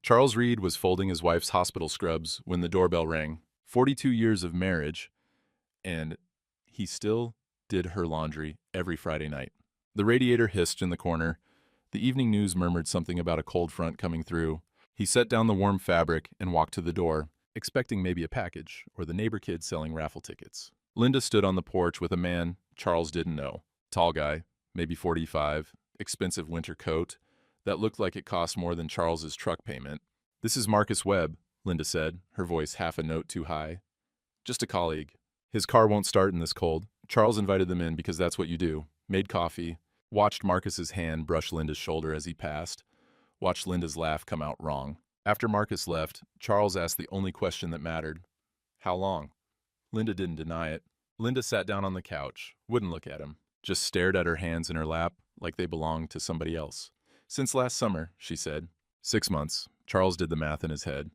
Charles Reed was folding his wife's hospital scrubs when the doorbell rang. 42 years of marriage, and he still did her laundry every Friday night. The radiator hissed in the corner. The evening news murmured something about a cold front coming through. He set down the warm fabric and walked to the door, expecting maybe a package or the neighbor kid selling raffle tickets. Linda stood on the porch with a man Charles didn't know. Tall guy, maybe 45, expensive winter coat that looked like it cost more than Charles's truck payment. "This is Marcus Webb," Linda said, her voice half a note too high. "Just a colleague. His car won't start in this cold." Charles invited them in because that's what you do. Made coffee, watched Marcus's hand brush Linda's shoulder as he passed, watched Linda's laugh come out wrong. After Marcus left, Charles asked the only question that mattered. How long? Linda didn't deny it. Linda sat down on the couch, wouldn't look at him, just stared at her hands in her lap like they belonged to somebody else. "Since last summer," she said. 6 months. Charles did the math in his head.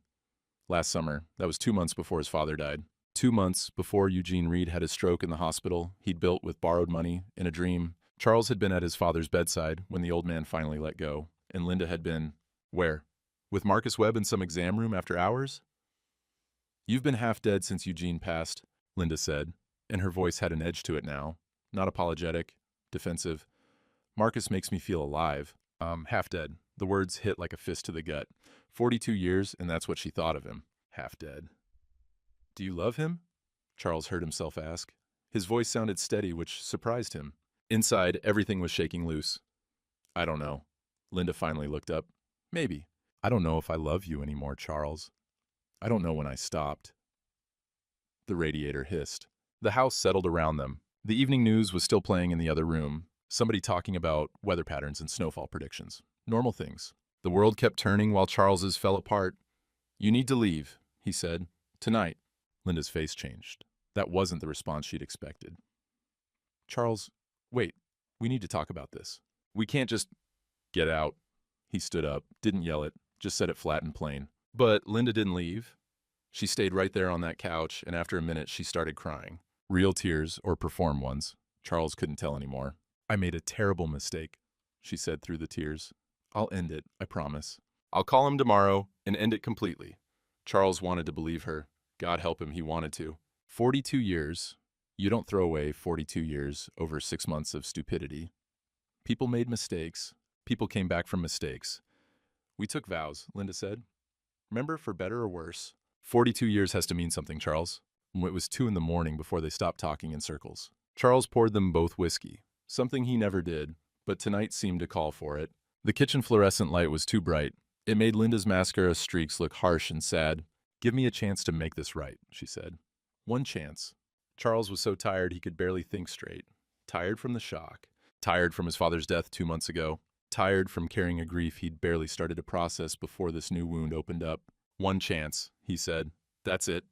Last summer, that was 2 months before his father died. 2 months before Eugene Reed had his stroke in the hospital he'd built with borrowed money in a dream. Charles had been at his father's bedside when the old man finally let go, and Linda had been, where? With Marcus Webb in some exam room after hours? "You've been half dead since Eugene passed," Linda said, and her voice had an edge to it now, not apologetic, defensive. "Marcus makes me feel alive. Half dead." The words hit like a fist to the gut. 42 years, and that's what she thought of him. Half dead. "Do you love him?" Charles heard himself ask. His voice sounded steady, which surprised him. Inside, everything was shaking loose. "I don't know." Linda finally looked up. "Maybe. I don't know if I love you anymore, Charles. I don't know when I stopped." The radiator hissed. The house settled around them. The evening news was still playing in the other room, somebody talking about weather patterns and snowfall predictions. Normal things. The world kept turning while Charles's fell apart. "You need to leave," he said. "Tonight." Linda's face changed. That wasn't the response she'd expected. "Charles, wait. We need to talk about this. We can't just get out." He stood up, didn't yell it, just said it flat and plain. But Linda didn't leave. She stayed right there on that couch, and after a minute she started crying. Real tears, or performed ones. Charles couldn't tell anymore. "I made a terrible mistake," she said through the tears. "I'll end it, I promise. I'll call him tomorrow and end it completely." Charles wanted to believe her. God help him, he wanted to. 42 years. You don't throw away 42 years over 6 months of stupidity. People made mistakes. People came back from mistakes. "We took vows," Linda said. "Remember, for better or worse." 42 years has to mean something, Charles. It was 2 in the morning before they stopped talking in circles. Charles poured them both whiskey, something he never did, but tonight seemed to call for it. The kitchen fluorescent light was too bright. It made Linda's mascara streaks look harsh and sad. "Give me a chance to make this right," she said. One chance. Charles was so tired he could barely think straight. Tired from the shock. Tired from his father's death 2 months ago. Tired from carrying a grief he'd barely started to process before this new wound opened up. "One chance," he said. "That's it."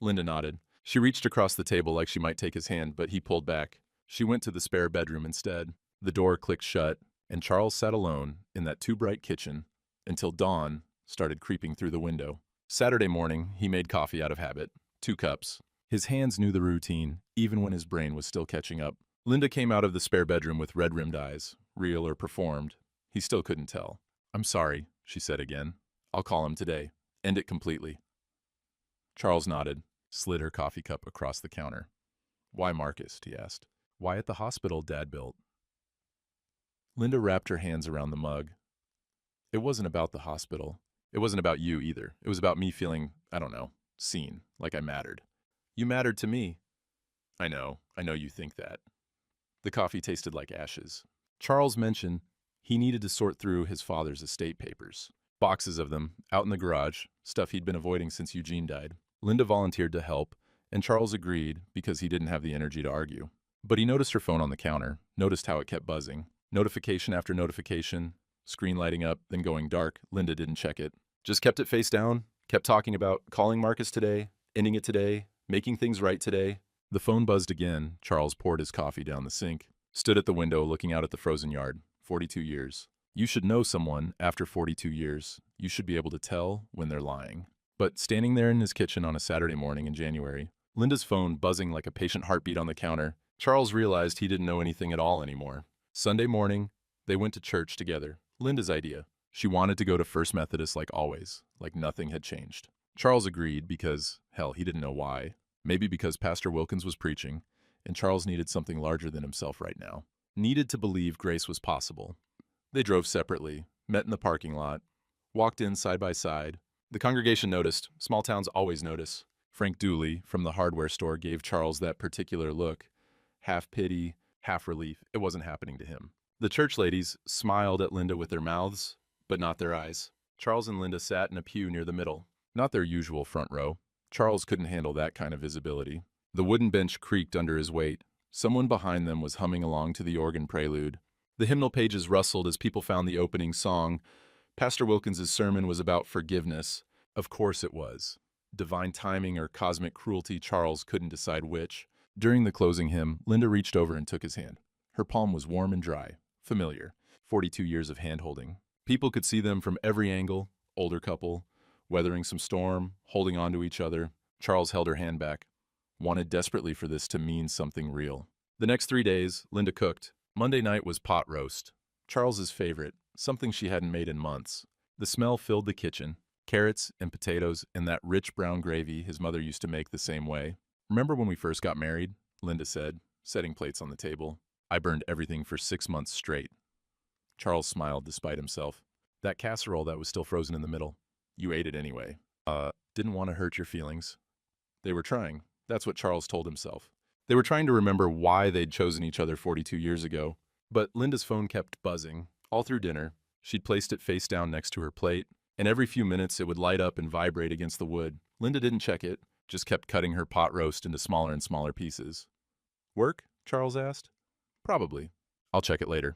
Linda nodded. She reached across the table like she might take his hand, but he pulled back. She went to the spare bedroom instead. The door clicked shut, and Charles sat alone in that too-bright kitchen until dawn started creeping through the window. Saturday morning, he made coffee out of habit. 2 cups. His hands knew the routine, even when his brain was still catching up. Linda came out of the spare bedroom with red-rimmed eyes, real or performed. He still couldn't tell. "I'm sorry," she said again. "I'll call him today. End it completely." Charles nodded, slid her coffee cup across the counter. "Why Marcus?" he asked. "Why at the hospital Dad built?" Linda wrapped her hands around the mug. "It wasn't about the hospital. It wasn't about you either. It was about me feeling, I don't know, seen, like I mattered. You mattered to me." I know you think that." The coffee tasted like ashes. Charles mentioned he needed to sort through his father's estate papers. Boxes of them, out in the garage, stuff he'd been avoiding since Eugene died. Linda volunteered to help, and Charles agreed because he didn't have the energy to argue. But he noticed her phone on the counter, noticed how it kept buzzing. Notification after notification, screen lighting up, then going dark. Linda didn't check it. Just kept it face down, kept talking about calling Marcus today, ending it today, making things right today. The phone buzzed again. Charles poured his coffee down the sink, stood at the window looking out at the frozen yard. 42 years. You should know someone after 42 years. You should be able to tell when they're lying. But standing there in his kitchen on a Saturday morning in January, Linda's phone buzzing like a patient heartbeat on the counter, Charles realized he didn't know anything at all anymore. Sunday morning, they went to church together. Linda's idea. She wanted to go to First Methodist like always, like nothing had changed. Charles agreed because, hell, he didn't know why. Maybe because Pastor Wilkins was preaching, and Charles needed something larger than himself right now. Needed to believe grace was possible. They drove separately, met in the parking lot, walked in side by side. The congregation noticed. Small towns always notice. Frank Dooley from the hardware store gave Charles that particular look. Half pity, half relief. It wasn't happening to him. The church ladies smiled at Linda with their mouths, but not their eyes. Charles and Linda sat in a pew near the middle, not their usual front row. Charles couldn't handle that kind of visibility. The wooden bench creaked under his weight. Someone behind them was humming along to the organ prelude. The hymnal pages rustled as people found the opening song. Pastor Wilkins's sermon was about forgiveness. Of course it was. Divine timing or cosmic cruelty, Charles couldn't decide which. During the closing hymn, Linda reached over and took his hand. Her palm was warm and dry, familiar. 42 years of hand-holding. People could see them from every angle. Older couple, weathering some storm, holding on to each other. Charles held her hand back. Wanted desperately for this to mean something real. The next 3 days, Linda cooked. Monday night was pot roast. Charles's favorite, something she hadn't made in months. The smell filled the kitchen. Carrots and potatoes and that rich brown gravy his mother used to make the same way. Remember when we first got married? Linda said, setting plates on the table. I burned everything for 6 months straight. Charles smiled despite himself. That casserole that was still frozen in the middle. You ate it anyway. Didn't want to hurt your feelings. They were trying. That's what Charles told himself. They were trying to remember why they'd chosen each other 42 years ago. But Linda's phone kept buzzing. All through dinner, she'd placed it face down next to her plate, and every few minutes it would light up and vibrate against the wood. Linda didn't check it, just kept cutting her pot roast into smaller and smaller pieces. Work? Charles asked. Probably. I'll check it later.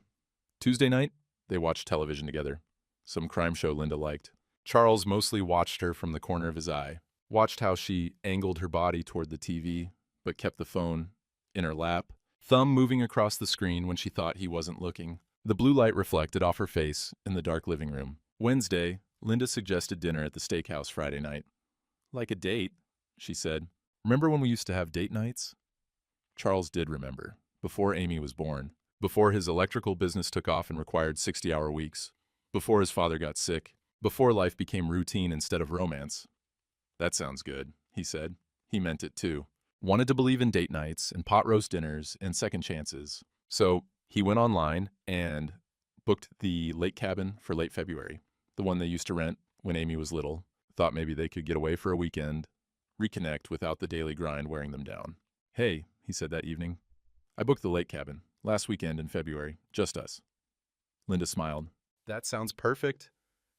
Tuesday night, they watched television together. Some crime show Linda liked. Charles mostly watched her from the corner of his eye. Watched how she angled her body toward the TV, but kept the phone in her lap, thumb moving across the screen when she thought he wasn't looking. The blue light reflected off her face in the dark living room. Wednesday, Linda suggested dinner at the steakhouse Friday night. Like a date, she said. Remember when we used to have date nights? Charles did remember, before Amy was born, before his electrical business took off and required 60-hour weeks, before his father got sick, before life became routine instead of romance. That sounds good, he said. He meant it too. Wanted to believe in date nights and pot roast dinners and second chances. So he went online and booked the lake cabin for late February, the one they used to rent when Amy was little. Thought maybe they could get away for a weekend, reconnect without the daily grind wearing them down. Hey, he said that evening. I booked the lake cabin, last weekend in February, just us. Linda smiled. That sounds perfect.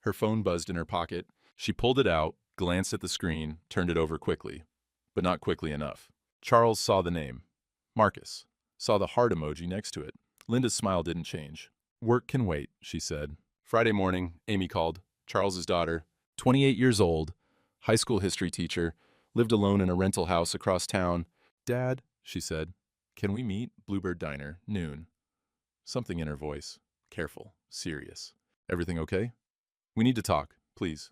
Her phone buzzed in her pocket. She pulled it out, glanced at the screen, turned it over quickly, but not quickly enough. Charles saw the name. Marcus. Saw the heart emoji next to it. Linda's smile didn't change. Work can wait, she said. Friday morning, Amy called. Charles's daughter, 28 years old, high school history teacher, lived alone in a rental house across town. Dad, she said, can we meet? Bluebird Diner, noon. Something in her voice. Careful, serious. Everything okay? We need to talk, please.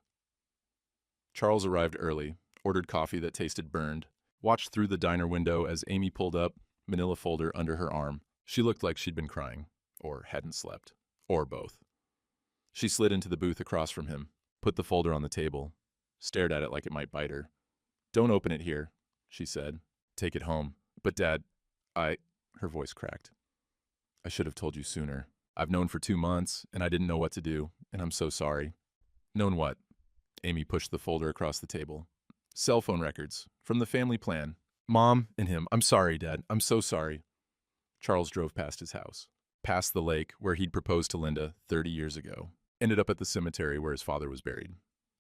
Charles arrived early, ordered coffee that tasted burned, watched through the diner window as Amy pulled up, manila folder under her arm. She looked like she'd been crying, or hadn't slept, or both. She slid into the booth across from him, put the folder on the table, stared at it like it might bite her. Don't open it here, she said. Take it home. But Dad, her voice cracked. I should have told you sooner. I've known for 2 months, and I didn't know what to do, and I'm so sorry. Known what? Amy pushed the folder across the table. Cell phone records, from the family plan. Mom and him. I'm sorry, Dad. I'm so sorry. Charles drove past his house, past the lake where he'd proposed to Linda 30 years ago. Ended up at the cemetery where his father was buried.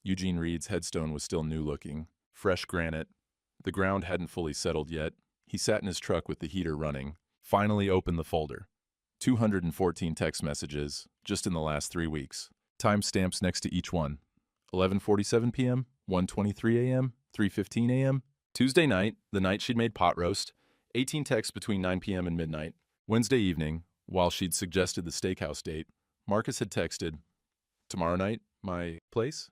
Eugene Reed's headstone was still new-looking, fresh granite. The ground hadn't fully settled yet. He sat in his truck with the heater running, finally opened the folder. 214 text messages, just in the last 3 weeks. Timestamps next to each one. 11:47 p.m., 1:23 a.m., 3:15 a.m. Tuesday night, the night she'd made pot roast. 18 texts between 9 p.m. and midnight. Wednesday evening, while she'd suggested the steakhouse date, Marcus had texted, tomorrow night, my place?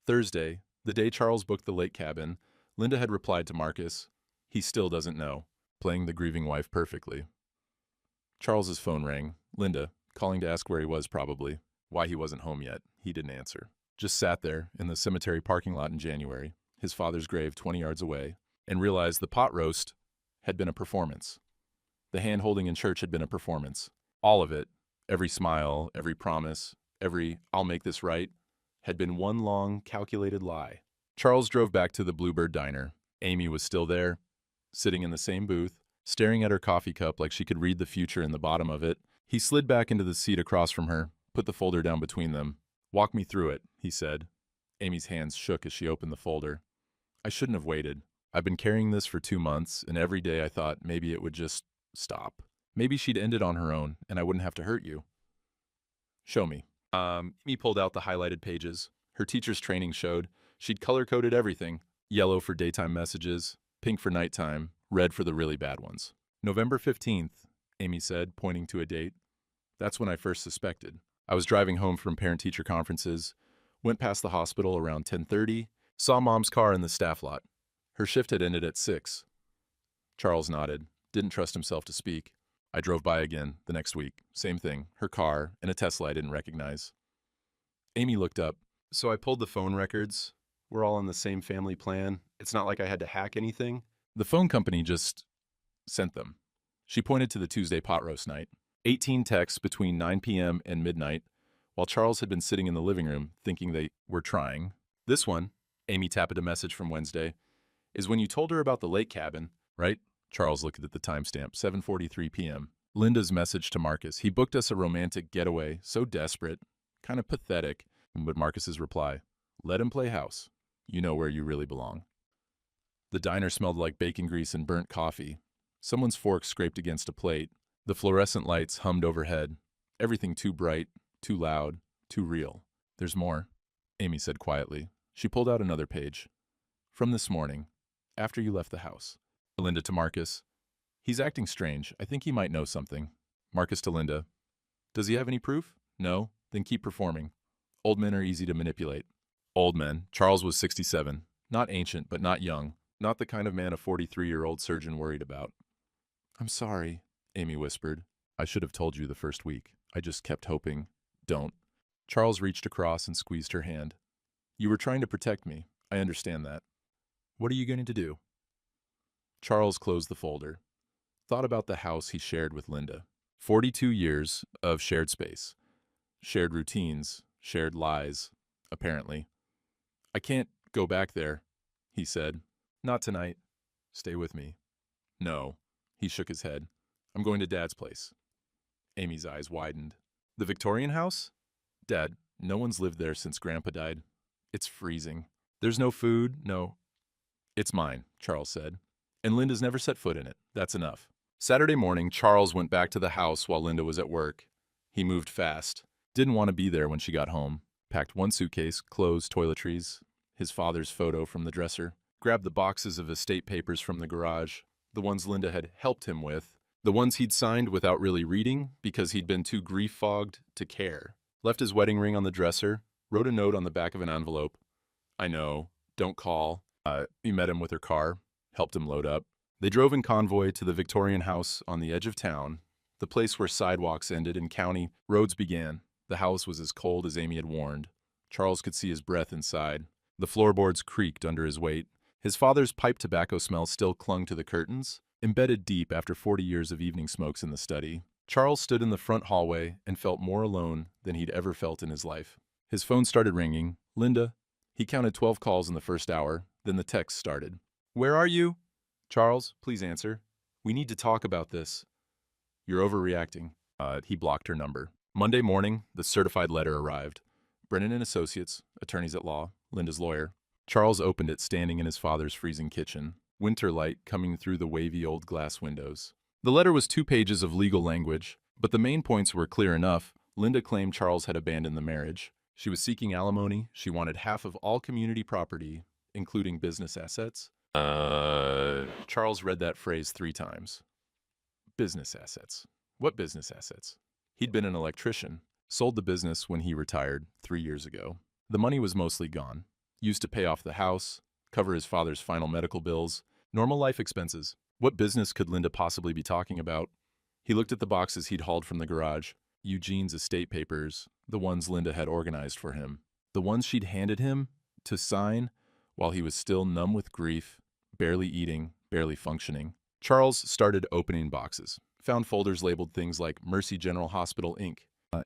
Thursday, the day Charles booked the lake cabin, Linda had replied to Marcus, he still doesn't know, playing the grieving wife perfectly. Charles's phone rang. Linda, calling to ask where he was probably. Why he wasn't home yet, he didn't answer. Just sat there in the cemetery parking lot in January, his father's grave 20 yards away, and realized the pot roast had been a performance. The hand-holding in church had been a performance. All of it, every smile, every promise, every "I'll make this right," had been one long, calculated lie. Charles drove back to the Bluebird Diner. Amy was still there, sitting in the same booth, staring at her coffee cup like she could read the future in the bottom of it. He slid back into the seat across from her, put the folder down between them. "Walk me through it," he said. Amy's hands shook as she opened the folder. "I shouldn't have waited. I've been carrying this for 2 months, and every day I thought maybe it would just stop. Maybe she'd end it on her own, and I wouldn't have to hurt you." "Show me." Amy pulled out the highlighted pages. Her teacher's training showed she'd color-coded everything. Yellow for daytime messages, pink for nighttime, red for the really bad ones. "November 15th, Amy said, pointing to a date. "That's when I first suspected. I was driving home from parent-teacher conferences, went past the hospital around 10:30, saw Mom's car in the staff lot. Her shift had ended at 6. Charles nodded, didn't trust himself to speak. "I drove by again the next week. Same thing, her car, and a Tesla I didn't recognize." Amy looked up. "So I pulled the phone records. We're all on the same family plan. It's not like I had to hack anything." "The phone company just sent them." She pointed to the Tuesday pot roast night. 18 texts between 9 p.m. and midnight, while Charles had been sitting in the living room thinking they were trying. "This one," Amy tapped a message from Wednesday, "is when you told her about the lake cabin, right?" Charles looked at the timestamp, 7:43 p.m. Linda's message to Marcus. "He booked us a romantic getaway, so desperate, kind of pathetic." But Marcus's reply, "Let him play house. You know where you really belong." The diner smelled like bacon grease and burnt coffee. Someone's fork scraped against a plate. The fluorescent lights hummed overhead. Everything too bright, too loud, too real. "There's more," Amy said quietly. She pulled out another page. "From this morning, after you left the house." Linda to Marcus. "He's acting strange. I think he might know something." Marcus to Linda. "Does he have any proof? No? Then keep performing. Old men are easy to manipulate." Old men. Charles was 67. Not ancient, but not young. Not the kind of man a 43-year-old surgeon worried about. "I'm sorry," Amy whispered. "I should have told you the first week. I just kept hoping." "Don't." Charles reached across and squeezed her hand. "You were trying to protect me. I understand that. What are you going to do?" Charles closed the folder. Thought about the house he shared with Linda. 42 years of shared space. Shared routines, shared lies, apparently. "I can't go back there," he said. "Not tonight. Stay with me." "No." He shook his head. "I'm going to Dad's place." Amy's eyes widened. "The Victorian house?" "Dad, no one's lived there since Grandpa died. It's freezing. There's no food, no—" "It's mine," Charles said. "And Linda's never set foot in it. That's enough." Saturday morning, Charles went back to the house while Linda was at work. He moved fast. Didn't want to be there when she got home. Packed one suitcase, clothes, toiletries, his father's photo from the dresser. Grabbed the boxes of estate papers from the garage, the ones Linda had helped him with, the ones he'd signed without really reading because he'd been too grief-fogged to care. Left his wedding ring on the dresser, wrote a note on the back of an envelope. "I know, don't call." He met him with her car, helped him load up. They drove in convoy to the Victorian house on the edge of town, the place where sidewalks ended and county roads began. The house was as cold as Amy had warned. Charles could see his breath inside. The floorboards creaked under his weight. His father's pipe tobacco smell still clung to the curtains, embedded deep after 40 years of evening smokes in the study. Charles stood in the front hallway and felt more alone than he'd ever felt in his life. His phone started ringing. "Linda." He counted 12 calls in the first hour, then the text started. "Where are you?" "Charles, please answer. We need to talk about this." "You're overreacting." He blocked her number. Monday morning, the certified letter arrived. Brennan and Associates, attorneys at law, Linda's lawyer. Charles opened it standing in his father's freezing kitchen, winter light coming through the wavy old glass windows. The letter was 2 pages of legal language, but the main points were clear enough. Linda claimed Charles had abandoned the marriage. She was seeking alimony. She wanted half of all community property, including business assets. Charles read that phrase 3 times. Business assets. What business assets? He'd been an electrician, sold the business when he retired 3 years ago. The money was mostly gone, used to pay off the house, cover his father's final medical bills, normal life expenses. What business could Linda possibly be talking about? He looked at the boxes he'd hauled from the garage. Eugene's estate papers, the ones Linda had organized for him, the ones she'd handed him to sign while he was still numb with grief, barely eating, barely functioning. Charles started opening boxes, found folders labeled things like Mercy General Hospital, Inc.,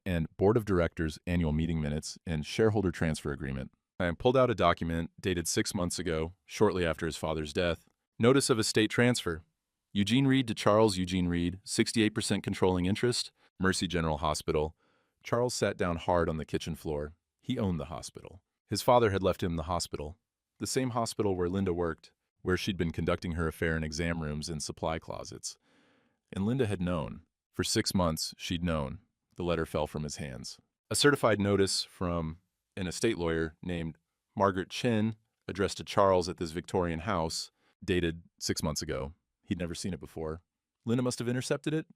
and Board of Directors Annual Meeting Minutes and Shareholder Transfer Agreement. And pulled out a document dated 6 months ago, shortly after his father's death. Notice of estate transfer. Eugene Reed to Charles Eugene Reed, 68% controlling interest, Mercy General Hospital. Charles sat down hard on the kitchen floor. He owned the hospital. His father had left him the hospital, the same hospital where Linda worked, where she'd been conducting her affair in exam rooms and supply closets. And Linda had known. For 6 months, she'd known. The letter fell from his hands. A certified notice from an estate lawyer named Margaret Chin, addressed to Charles at this Victorian house, dated 6 months ago. He'd never seen it before. Linda must have intercepted it,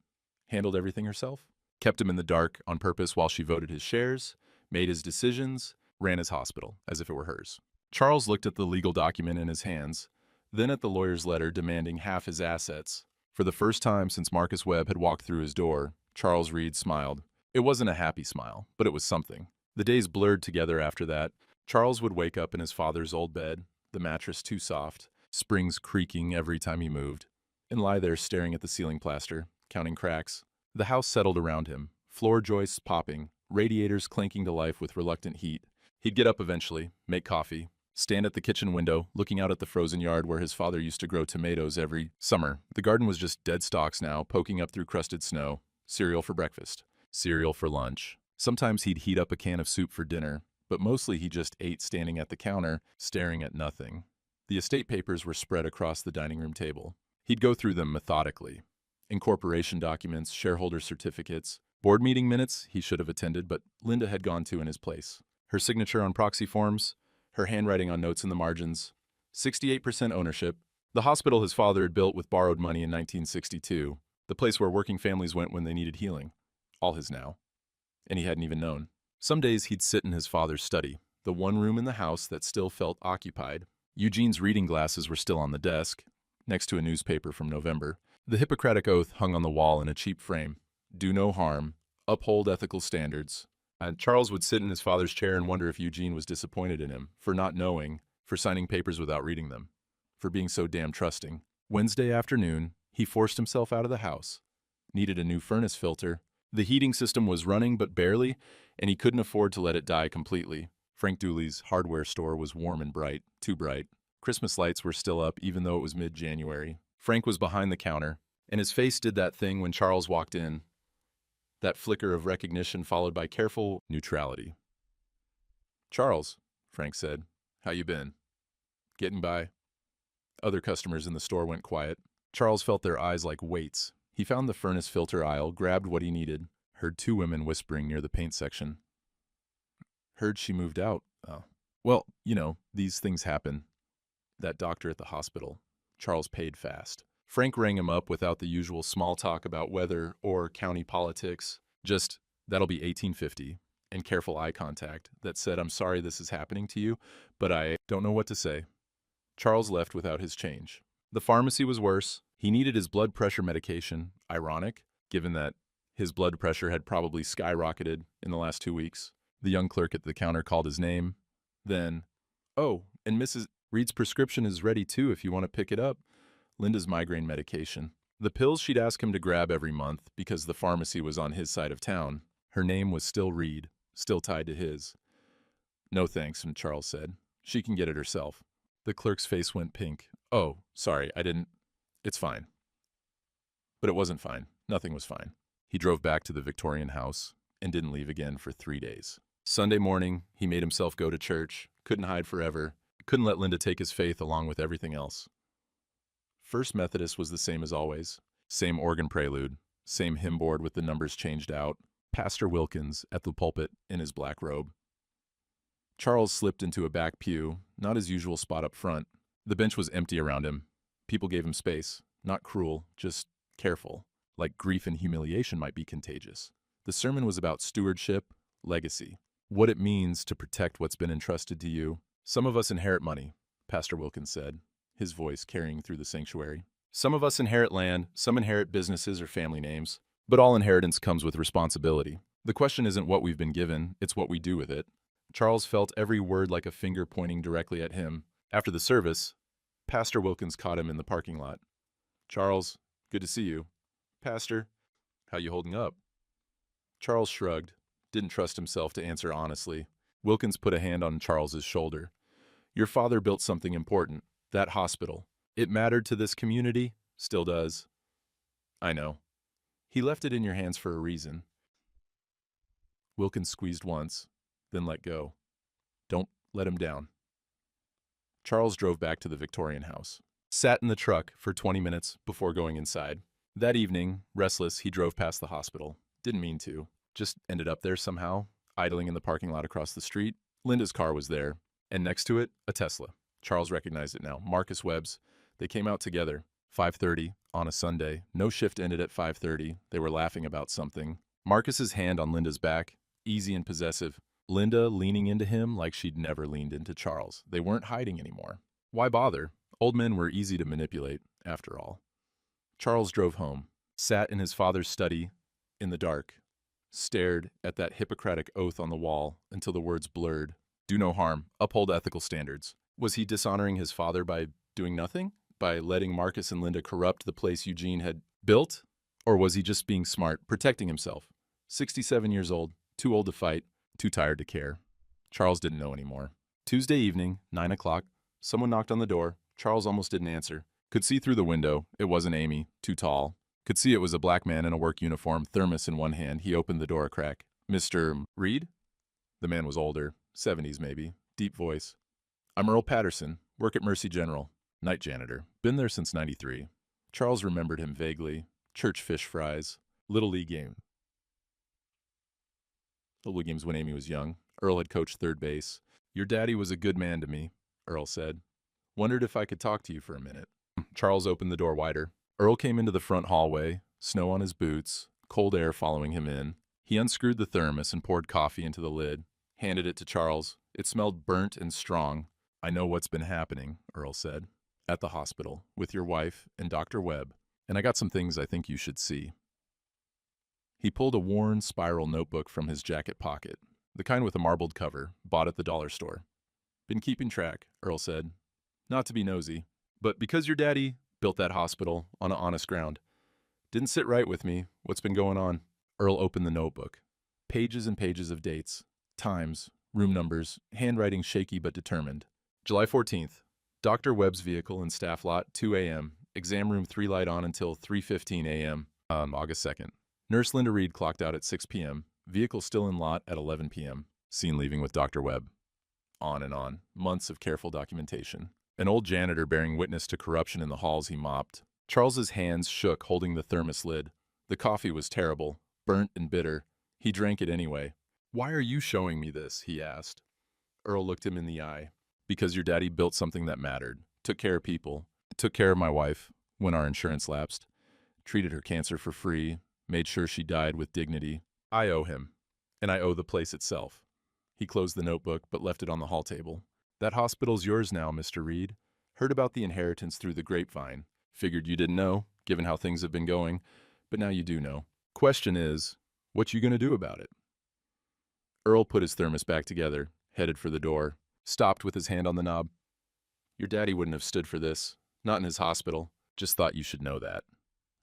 handled everything herself, kept him in the dark on purpose while she voted his shares, made his decisions, ran his hospital as if it were hers. Charles looked at the legal document in his hands, then at the lawyer's letter demanding half his assets. For the first time since Marcus Webb had walked through his door, Charles Reed smiled. It wasn't a happy smile, but it was something. The days blurred together after that. Charles would wake up in his father's old bed, the mattress too soft, springs creaking every time he moved, and lie there staring at the ceiling plaster, counting cracks. The house settled around him, floor joists popping, radiators clanking to life with reluctant heat. He'd get up eventually, make coffee, stand at the kitchen window, looking out at the frozen yard where his father used to grow tomatoes every summer. The garden was just dead stalks now, poking up through crusted snow. Cereal for breakfast, cereal for lunch. Sometimes he'd heat up a can of soup for dinner, but mostly he just ate standing at the counter, staring at nothing. The estate papers were spread across the dining room table. He'd go through them methodically. Incorporation documents, shareholder certificates, board meeting minutes he should have attended, but Linda had gone to in his place. Her signature on proxy forms, her handwriting on notes in the margins, 68% ownership. The hospital his father had built with borrowed money in 1962, the place where working families went when they needed healing. All his now. And he hadn't even known. Some days he'd sit in his father's study, the one room in the house that still felt occupied. Eugene's reading glasses were still on the desk, next to a newspaper from November. The Hippocratic Oath hung on the wall in a cheap frame. Do no harm, uphold ethical standards. And Charles would sit in his father's chair and wonder if Eugene was disappointed in him, for not knowing, for signing papers without reading them, for being so damn trusting. Wednesday afternoon, he forced himself out of the house. Needed a new furnace filter. The heating system was running but barely, and he couldn't afford to let it die completely. Frank Dooley's hardware store was warm and bright, too bright. Christmas lights were still up even though it was mid-January. Frank was behind the counter, and his face did that thing when Charles walked in. That flicker of recognition followed by careful neutrality. "Charles," Frank said, "how you been? Getting by?" Other customers in the store went quiet. Charles felt their eyes like weights. He found the furnace filter aisle, grabbed what he needed, heard 2 women whispering near the paint section. Heard she moved out. Oh. Well, these things happen. That doctor at the hospital. Charles paid fast. Frank rang him up without the usual small talk about weather or county politics. Just, that'll be $18.50, and careful eye contact that said, "I'm sorry this is happening to you, but I don't know what to say." Charles left without his change. The pharmacy was worse. He needed his blood pressure medication. Ironic, given that his blood pressure had probably skyrocketed in the last 2 weeks. The young clerk at the counter called his name. Then, "Oh, and Mrs. Reed's prescription is ready too if you want to pick it up." Linda's migraine medication. The pills she'd ask him to grab every month because the pharmacy was on his side of town. Her name was still Reed, still tied to his. "No thanks," Charles said. "She can get it herself." The clerk's face went pink. "Oh, sorry, I didn't. It's fine." But it wasn't fine. Nothing was fine. He drove back to the Victorian house and didn't leave again for 3 days. Sunday morning, he made himself go to church, couldn't hide forever, couldn't let Linda take his faith along with everything else. First Methodist was the same as always. Same organ prelude, same hymn board with the numbers changed out, Pastor Wilkins at the pulpit in his black robe. Charles slipped into a back pew, not his usual spot up front. The bench was empty around him. People gave him space, not cruel, just careful, like grief and humiliation might be contagious. The sermon was about stewardship, legacy, what it means to protect what's been entrusted to you. "Some of us inherit money," Pastor Wilkins said, his voice carrying through the sanctuary. "Some of us inherit land, some inherit businesses or family names, but all inheritance comes with responsibility. The question isn't what we've been given, it's what we do with it. Charles felt every word like a finger pointing directly at him. After the service, Pastor Wilkins caught him in the parking lot. "Charles, good to see you." "Pastor, how you holding up?" Charles shrugged, didn't trust himself to answer honestly. Wilkins put a hand on Charles's shoulder. "Your father built something important, that hospital. It mattered to this community, still does." "I know. He left it in your hands for a reason." Wilkins squeezed once, then let go. "Don't let him down." Charles drove back to the Victorian house, sat in the truck for 20 minutes before going inside. That evening, restless, he drove past the hospital. Didn't mean to. Just ended up there somehow, idling in the parking lot across the street. Linda's car was there, and next to it, a Tesla. Charles recognized it now. Marcus Webb's. They came out together. 5:30 on a Sunday. No shift ended at 5:30. They were laughing about something. Marcus's hand on Linda's back, easy and possessive. Linda leaning into him like she'd never leaned into Charles. They weren't hiding anymore. Why bother? Old men were easy to manipulate, after all. Charles drove home, sat in his father's study in the dark, stared at that Hippocratic oath on the wall until the words blurred. Do no harm, uphold ethical standards. Was he dishonoring his father by doing nothing? By letting Marcus and Linda corrupt the place Eugene had built? Or was he just being smart, protecting himself? 67 years old, too old to fight, too tired to care. Charles didn't know anymore. Tuesday evening, 9 o'clock, someone knocked on the door. Charles almost didn't answer. Could see through the window. It wasn't Amy, too tall. Could see it was a black man in a work uniform, thermos in one hand. He opened the door a crack. "Mr. Reed?" The man was older, 70s maybe, deep voice. "I'm Earl Patterson, work at Mercy General, night janitor. Been there since '93. Charles remembered him vaguely. Church fish fries. Little League game. Little League games when Amy was young. Earl had coached third base. "Your daddy was a good man to me," Earl said. "Wondered if I could talk to you for a minute." Charles opened the door wider. Earl came into the front hallway, snow on his boots, cold air following him in. He unscrewed the thermos and poured coffee into the lid, handed it to Charles. It smelled burnt and strong. "I know what's been happening," Earl said. "At the hospital, with your wife and Dr. Webb. And I got some things I think you should see." He pulled a worn spiral notebook from his jacket pocket, the kind with a marbled cover, bought at the dollar store. "Been keeping track," Earl said. "Not to be nosy, but because your daddy built that hospital on honest ground. Didn't sit right with me. What's been going on?" Earl opened the notebook. Pages and pages of dates, times, room numbers, handwriting shaky but determined. July 14th. Dr. Webb's vehicle in staff lot, 2 a.m. Exam room 3 light on until 3:15 a.m. August 2nd. Nurse Linda Reed clocked out at 6 p.m. Vehicle still in lot at 11 p.m. Seen leaving with Dr. Webb. On and on. Months of careful documentation. An old janitor bearing witness to corruption in the halls he mopped. Charles's hands shook holding the thermos lid. The coffee was terrible, burnt and bitter. He drank it anyway. "Why are you showing me this?" he asked. Earl looked him in the eye. "Because your daddy built something that mattered. Took care of people. Took care of my wife when our insurance lapsed. Treated her cancer for free. Made sure she died with dignity. I owe him. And I owe the place itself." He closed the notebook but left it on the hall table. "That hospital's yours now, Mr. Reed. Heard about the inheritance through the grapevine. Figured you didn't know, given how things have been going, but now you do know. Question is, what you gonna do about it?" Earl put his thermos back together, headed for the door, stopped with his hand on the knob. "Your daddy wouldn't have stood for this. Not in his hospital. Just thought you should know that."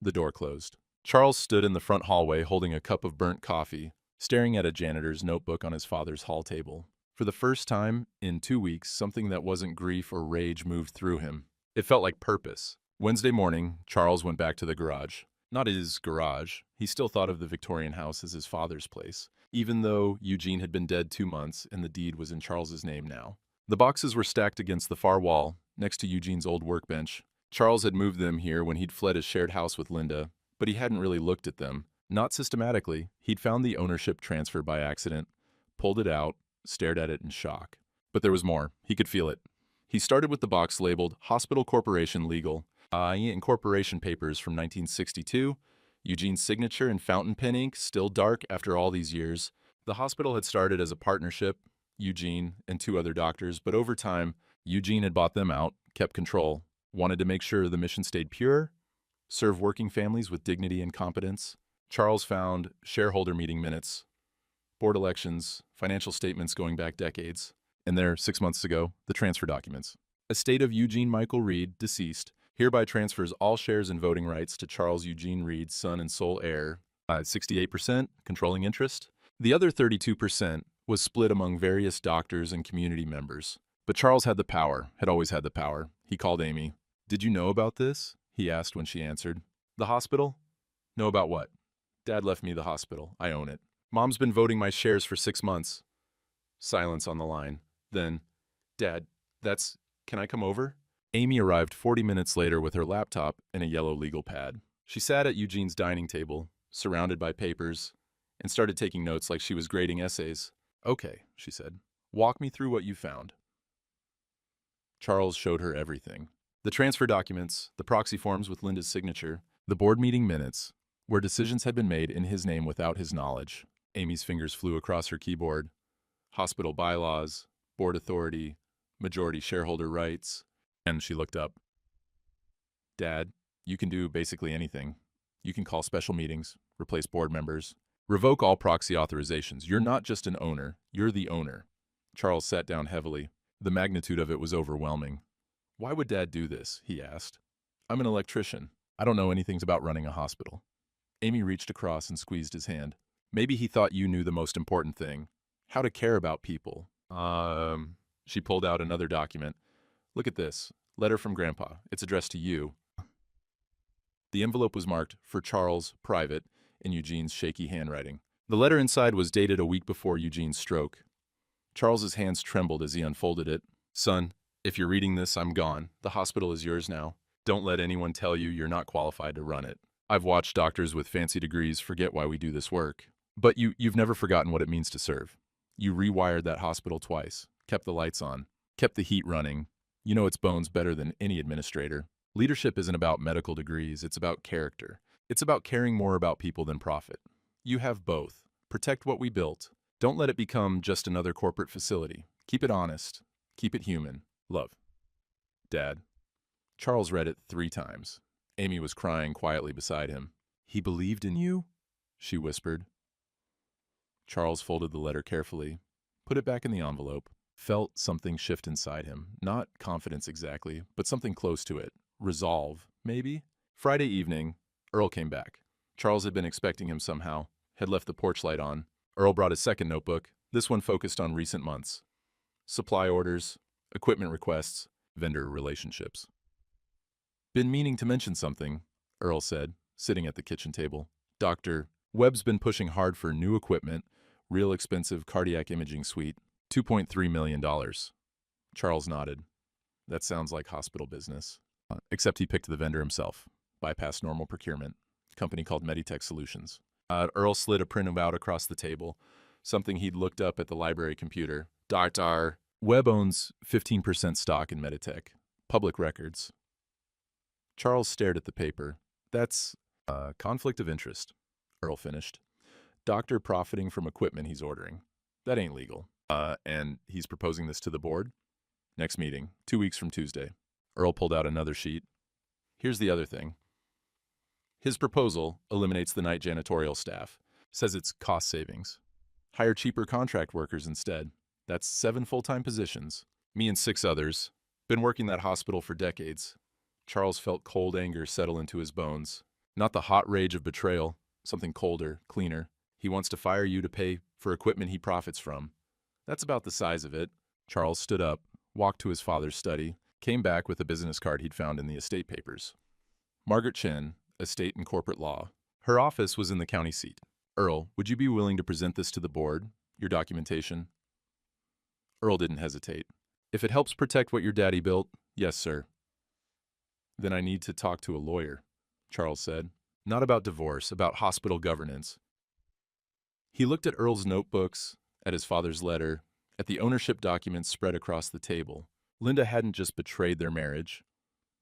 The door closed. Charles stood in the front hallway holding a cup of burnt coffee, staring at a janitor's notebook on his father's hall table. For the first time in 2 weeks, something that wasn't grief or rage moved through him. It felt like purpose. Wednesday morning, Charles went back to the garage. Not his garage. He still thought of the Victorian house as his father's place, even though Eugene had been dead 2 months and the deed was in Charles's name now. The boxes were stacked against the far wall, next to Eugene's old workbench. Charles had moved them here when he'd fled his shared house with Linda, but he hadn't really looked at them. Not systematically. He'd found the ownership transfer by accident, pulled it out, stared at it in shock. But there was more. He could feel it. He started with the box labeled Hospital Corporation Legal, incorporation papers from 1962, Eugene's signature in fountain pen ink, still dark after all these years. The hospital had started as a partnership, Eugene and 2 other doctors, but over time, Eugene had bought them out, kept control, wanted to make sure the mission stayed pure, serve working families with dignity and competence. Charles found shareholder meeting minutes, board elections, financial statements going back decades, and there, 6 months ago, the transfer documents. Estate of Eugene Michael Reed, deceased, hereby transfers all shares and voting rights to Charles Eugene Reed, son and sole heir, 68%, controlling interest. The other 32% was split among various doctors and community members. But Charles had the power, had always had the power. He called Amy. "Did you know about this?" he asked when she answered. "The hospital?" "Know about what?" "Dad left me the hospital. I own it. Mom's been voting my shares for 6 months. Silence on the line. Then, "Dad, can I come over?" Amy arrived 40 minutes later with her laptop and a yellow legal pad. She sat at Eugene's dining table, surrounded by papers, and started taking notes like she was grading essays. "Okay," she said. "Walk me through what you found." Charles showed her everything. The transfer documents, the proxy forms with Linda's signature, the board meeting minutes, where decisions had been made in his name without his knowledge. Amy's fingers flew across her keyboard. Hospital bylaws, board authority, majority shareholder rights, and she looked up. "Dad, you can do basically anything. You can call special meetings, replace board members, revoke all proxy authorizations. You're not just an owner, you're the owner." Charles sat down heavily. The magnitude of it was overwhelming. "Why would Dad do this?" he asked. "I'm an electrician. I don't know anything about running a hospital." Amy reached across and squeezed his hand. "Maybe he thought you knew the most important thing. How to care about people." She pulled out another document. "Look at this. Letter from Grandpa. It's addressed to you." The envelope was marked, "For Charles, private," in Eugene's shaky handwriting. The letter inside was dated a week before Eugene's stroke. Charles's hands trembled as he unfolded it. "Son, if you're reading this, I'm gone. The hospital is yours now. Don't let anyone tell you you're not qualified to run it. I've watched doctors with fancy degrees forget why we do this work. But you've never forgotten what it means to serve. You rewired that hospital twice, kept the lights on, kept the heat running. You know its bones better than any administrator. Leadership isn't about medical degrees, it's about character. It's about caring more about people than profit. You have both. Protect what we built. Don't let it become just another corporate facility. Keep it honest. Keep it human. Love. Dad." Charles read it 3 times. Amy was crying quietly beside him. "He believed in you?" she whispered. Charles folded the letter carefully, put it back in the envelope, felt something shift inside him. Not confidence exactly, but something close to it. Resolve, maybe? Friday evening, Earl came back. Charles had been expecting him somehow, had left the porch light on. Earl brought his second notebook, this one focused on recent months. Supply orders, equipment requests, vendor relationships. "Been meaning to mention something," Earl said, sitting at the kitchen table. "Dr. Webb's been pushing hard for new equipment, real expensive cardiac imaging suite, $2.3 million. Charles nodded. "That sounds like hospital business." Except he picked the vendor himself, bypassed normal procurement, company called Meditech Solutions. Earl slid a printout across the table, something he'd looked up at the library computer. "Dr. Webb owns 15% stock in Meditech. Public records." Charles stared at the paper. "That's a conflict of interest," Earl finished. "Doctor profiting from equipment he's ordering. That ain't legal. And he's proposing this to the board? Next meeting, 2 weeks from Tuesday." Earl pulled out another sheet. "Here's the other thing. His proposal eliminates the night janitorial staff. Says it's cost savings. Hire cheaper contract workers instead. That's 7 full-time positions. Me and 6 others. Been working that hospital for decades." Charles felt cold anger settle into his bones. Not the hot rage of betrayal, something colder, cleaner. He wants to fire you to pay for equipment he profits from. That's about the size of it. Charles stood up, walked to his father's study, came back with a business card he'd found in the estate papers. Margaret Chen, Estate and Corporate Law. Her office was in the county seat. "Earl, would you be willing to present this to the board, your documentation?" Earl didn't hesitate. "If it helps protect what your daddy built, yes, sir." "Then I need to talk to a lawyer," Charles said. "Not about divorce, about hospital governance." He looked at Earl's notebooks, at his father's letter, at the ownership documents spread across the table. Linda hadn't just betrayed their marriage.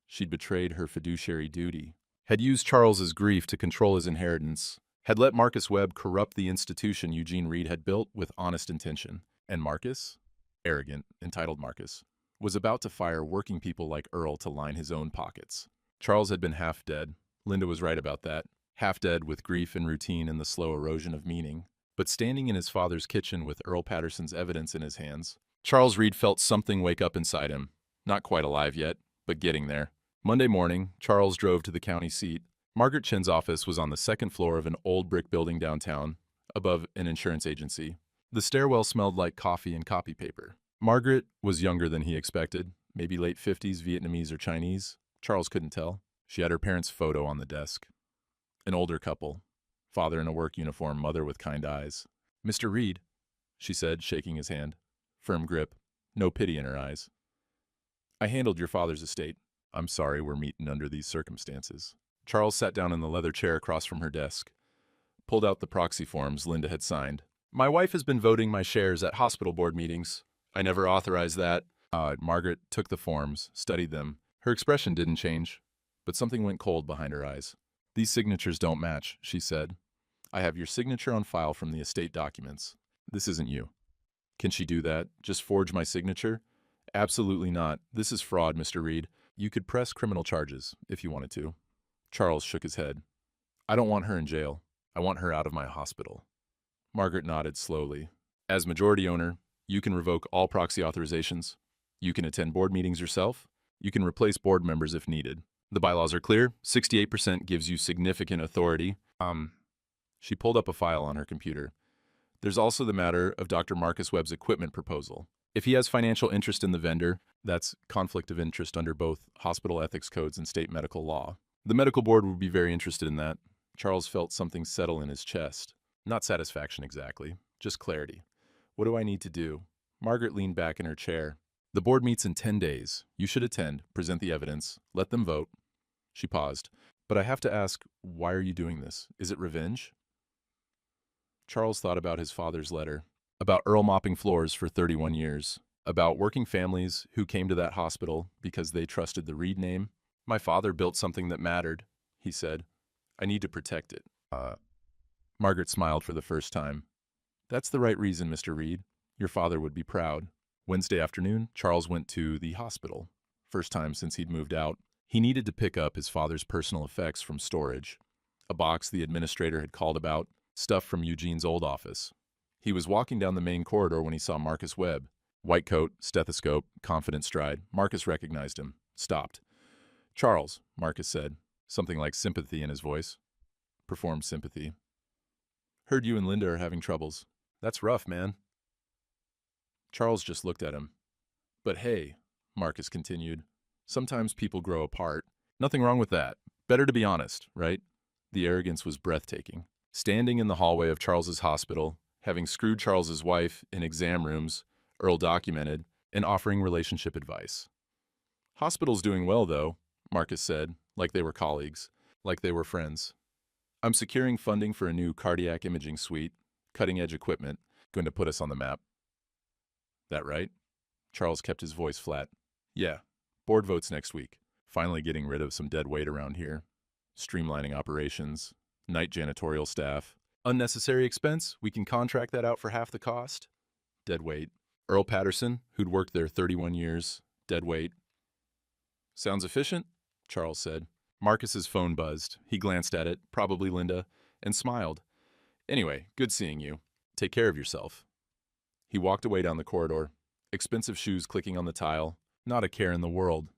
She'd betrayed her fiduciary duty, had used Charles's grief to control his inheritance, had let Marcus Webb corrupt the institution Eugene Reed had built with honest intention. And Marcus, arrogant, entitled Marcus, was about to fire working people like Earl to line his own pockets. Charles had been half dead. Linda was right about that. Half dead with grief and routine and the slow erosion of meaning. But standing in his father's kitchen with Earl Patterson's evidence in his hands, Charles Reed felt something wake up inside him. Not quite alive yet, but getting there. Monday morning, Charles drove to the county seat. Margaret Chin's office was on the second floor of an old brick building downtown, above an insurance agency. The stairwell smelled like coffee and copy paper. Margaret was younger than he expected, maybe late 50s, Vietnamese or Chinese. Charles couldn't tell. She had her parents' photo on the desk. An older couple, father in a work uniform, mother with kind eyes. "Mr. Reed," she said, shaking his hand. Firm grip, no pity in her eyes. "I handled your father's estate. I'm sorry we're meeting under these circumstances." Charles sat down in the leather chair across from her desk, pulled out the proxy forms Linda had signed. "My wife has been voting my shares at hospital board meetings. I never authorized that." Margaret took the forms, studied them. Her expression didn't change, but something went cold behind her eyes. "These signatures don't match," she said. "I have your signature on file from the estate documents. This isn't you." "Can she do that? Just forge my signature?" "Absolutely not. This is fraud, Mr. Reed. You could press criminal charges if you wanted to." Charles shook his head. "I don't want her in jail. I want her out of my hospital." Margaret nodded slowly. "As majority owner, you can revoke all proxy authorizations. You can attend board meetings yourself. You can replace board members if needed. The bylaws are clear. 68% gives you significant authority." She pulled up a file on her computer. "There's also the matter of Dr. Marcus Webb's equipment proposal. If he has financial interest in the vendor, that's conflict of interest under both hospital ethics codes and state medical law. The medical board would be very interested in that." Charles felt something settle in his chest. Not satisfaction exactly, just clarity. "What do I need to do?" Margaret leaned back in her chair. "The board meets in 10 days. You should attend, present the evidence, let them vote." She paused. "But I have to ask, why are you doing this? Is it revenge?" Charles thought about his father's letter, about Earl mopping floors for 31 years, about working families who came to that hospital because they trusted the Reed name. "My father built something that mattered," he said. "I need to protect it." Margaret smiled for the first time. "That's the right reason, Mr. Reed. Your father would be proud." Wednesday afternoon, Charles went to the hospital. First time since he'd moved out. He needed to pick up his father's personal effects from storage. A box the administrator had called about, stuff from Eugene's old office. He was walking down the main corridor when he saw Marcus Webb. White coat, stethoscope, confident stride. Marcus recognized him, stopped. "Charles," Marcus said, something like sympathy in his voice. Performed sympathy. "Heard you and Linda are having troubles. That's rough, man." Charles just looked at him. "But hey," Marcus continued, "sometimes people grow apart. Nothing wrong with that. Better to be honest, right?" The arrogance was breathtaking. Standing in the hallway of Charles's hospital, having screwed Charles's wife in exam rooms, Earl documented, and offering relationship advice. "Hospital's doing well, though," Marcus said, like they were colleagues, like they were friends. "I'm securing funding for a new cardiac imaging suite, cutting-edge equipment, going to put us on the map." "That right?" Charles kept his voice flat. "Yeah. Board votes next week. Finally getting rid of some dead weight around here. Streamlining operations, night janitorial staff. Unnecessary expense? We can contract that out for half the cost." Dead weight. Earl Patterson, who'd worked there 31 years. Dead weight. "Sounds efficient," Charles said. Marcus's phone buzzed. He glanced at it, probably Linda, and smiled. "Anyway, good seeing you. Take care of yourself." He walked away down the corridor, expensive shoes clicking on the tile, not a care in the world.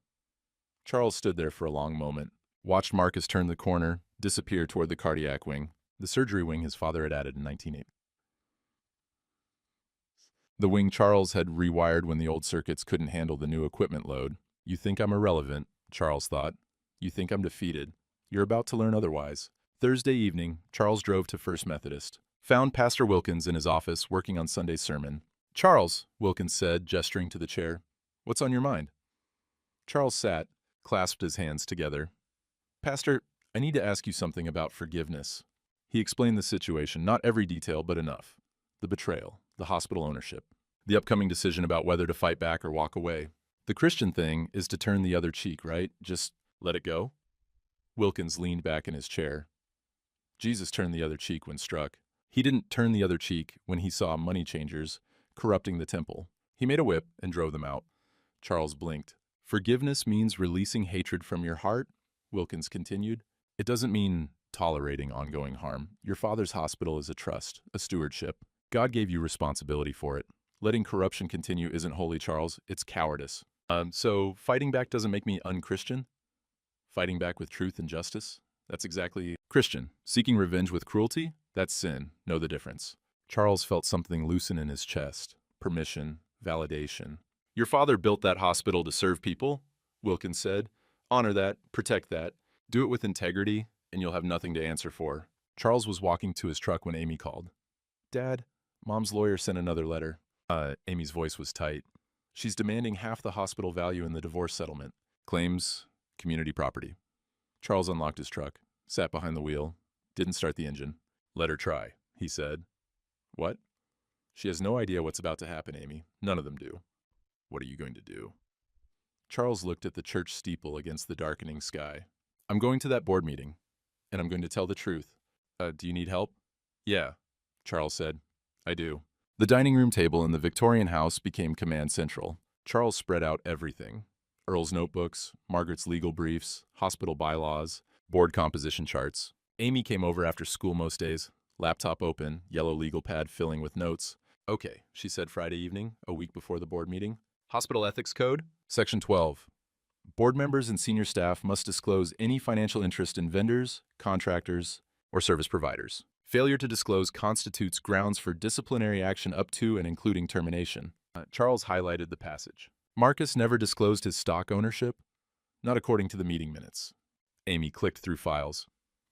Charles stood there for a long moment, watched Marcus turn the corner, disappear toward the cardiac wing, the surgery wing his father had added in 1980. The wing Charles had rewired when the old circuits couldn't handle the new equipment load. "You think I'm irrelevant," Charles thought. "You think I'm defeated. You're about to learn otherwise." Thursday evening, Charles drove to First Methodist, found Pastor Wilkins in his office working on Sunday's sermon. "Charles," Wilkins said, gesturing to the chair, "what's on your mind?" Charles sat, clasped his hands together. "Pastor, I need to ask you something about forgiveness." He explained the situation, not every detail, but enough. The betrayal, the hospital ownership, the upcoming decision about whether to fight back or walk away. The Christian thing is to turn the other cheek, right? Just let it go? Wilkins leaned back in his chair. Jesus turned the other cheek when struck. He didn't turn the other cheek when he saw money changers corrupting the temple. He made a whip and drove them out. Charles blinked. "Forgiveness means releasing hatred from your heart," Wilkins continued. "It doesn't mean tolerating ongoing harm. Your father's hospital is a trust, a stewardship. God gave you responsibility for it. Letting corruption continue isn't holy, Charles. It's cowardice. So fighting back doesn't make me unchristian? Fighting back with truth and justice? That's exactly Christian. Seeking revenge with cruelty? That's sin. Know the difference. Charles felt something loosen in his chest. Permission, validation. Your father built that hospital to serve people, Wilkins said. Honor that, protect that. Do it with integrity, and you'll have nothing to answer for. Charles was walking to his truck when Amy called. Dad, Mom's lawyer sent another letter. Amy's voice was tight. She's demanding half the hospital value in the divorce settlement. Claims community property. Charles unlocked his truck, sat behind the wheel, didn't start the engine. Let her try, he said. What? She has no idea what's about to happen, Amy. None of them do. What are you going to do? Charles looked at the church steeple against the darkening sky. I'm going to that board meeting, and I'm going to tell the truth. Do you need help? Yeah, Charles said. I do. The dining room table in the Victorian house became command central. Charles spread out everything. Earl's notebooks, Margaret's legal briefs, hospital bylaws, board composition charts. Amy came over after school most days, laptop open, yellow legal pad filling with notes. Okay, she said Friday evening, a week before the board meeting. Hospital Ethics Code, Section 12. Board members and senior staff must disclose any financial interest in vendors, contractors, or service providers. Failure to disclose constitutes grounds for disciplinary action up to and including termination. Charles highlighted the passage. Marcus never disclosed his stock ownership, not according to the meeting minutes. Amy clicked through files.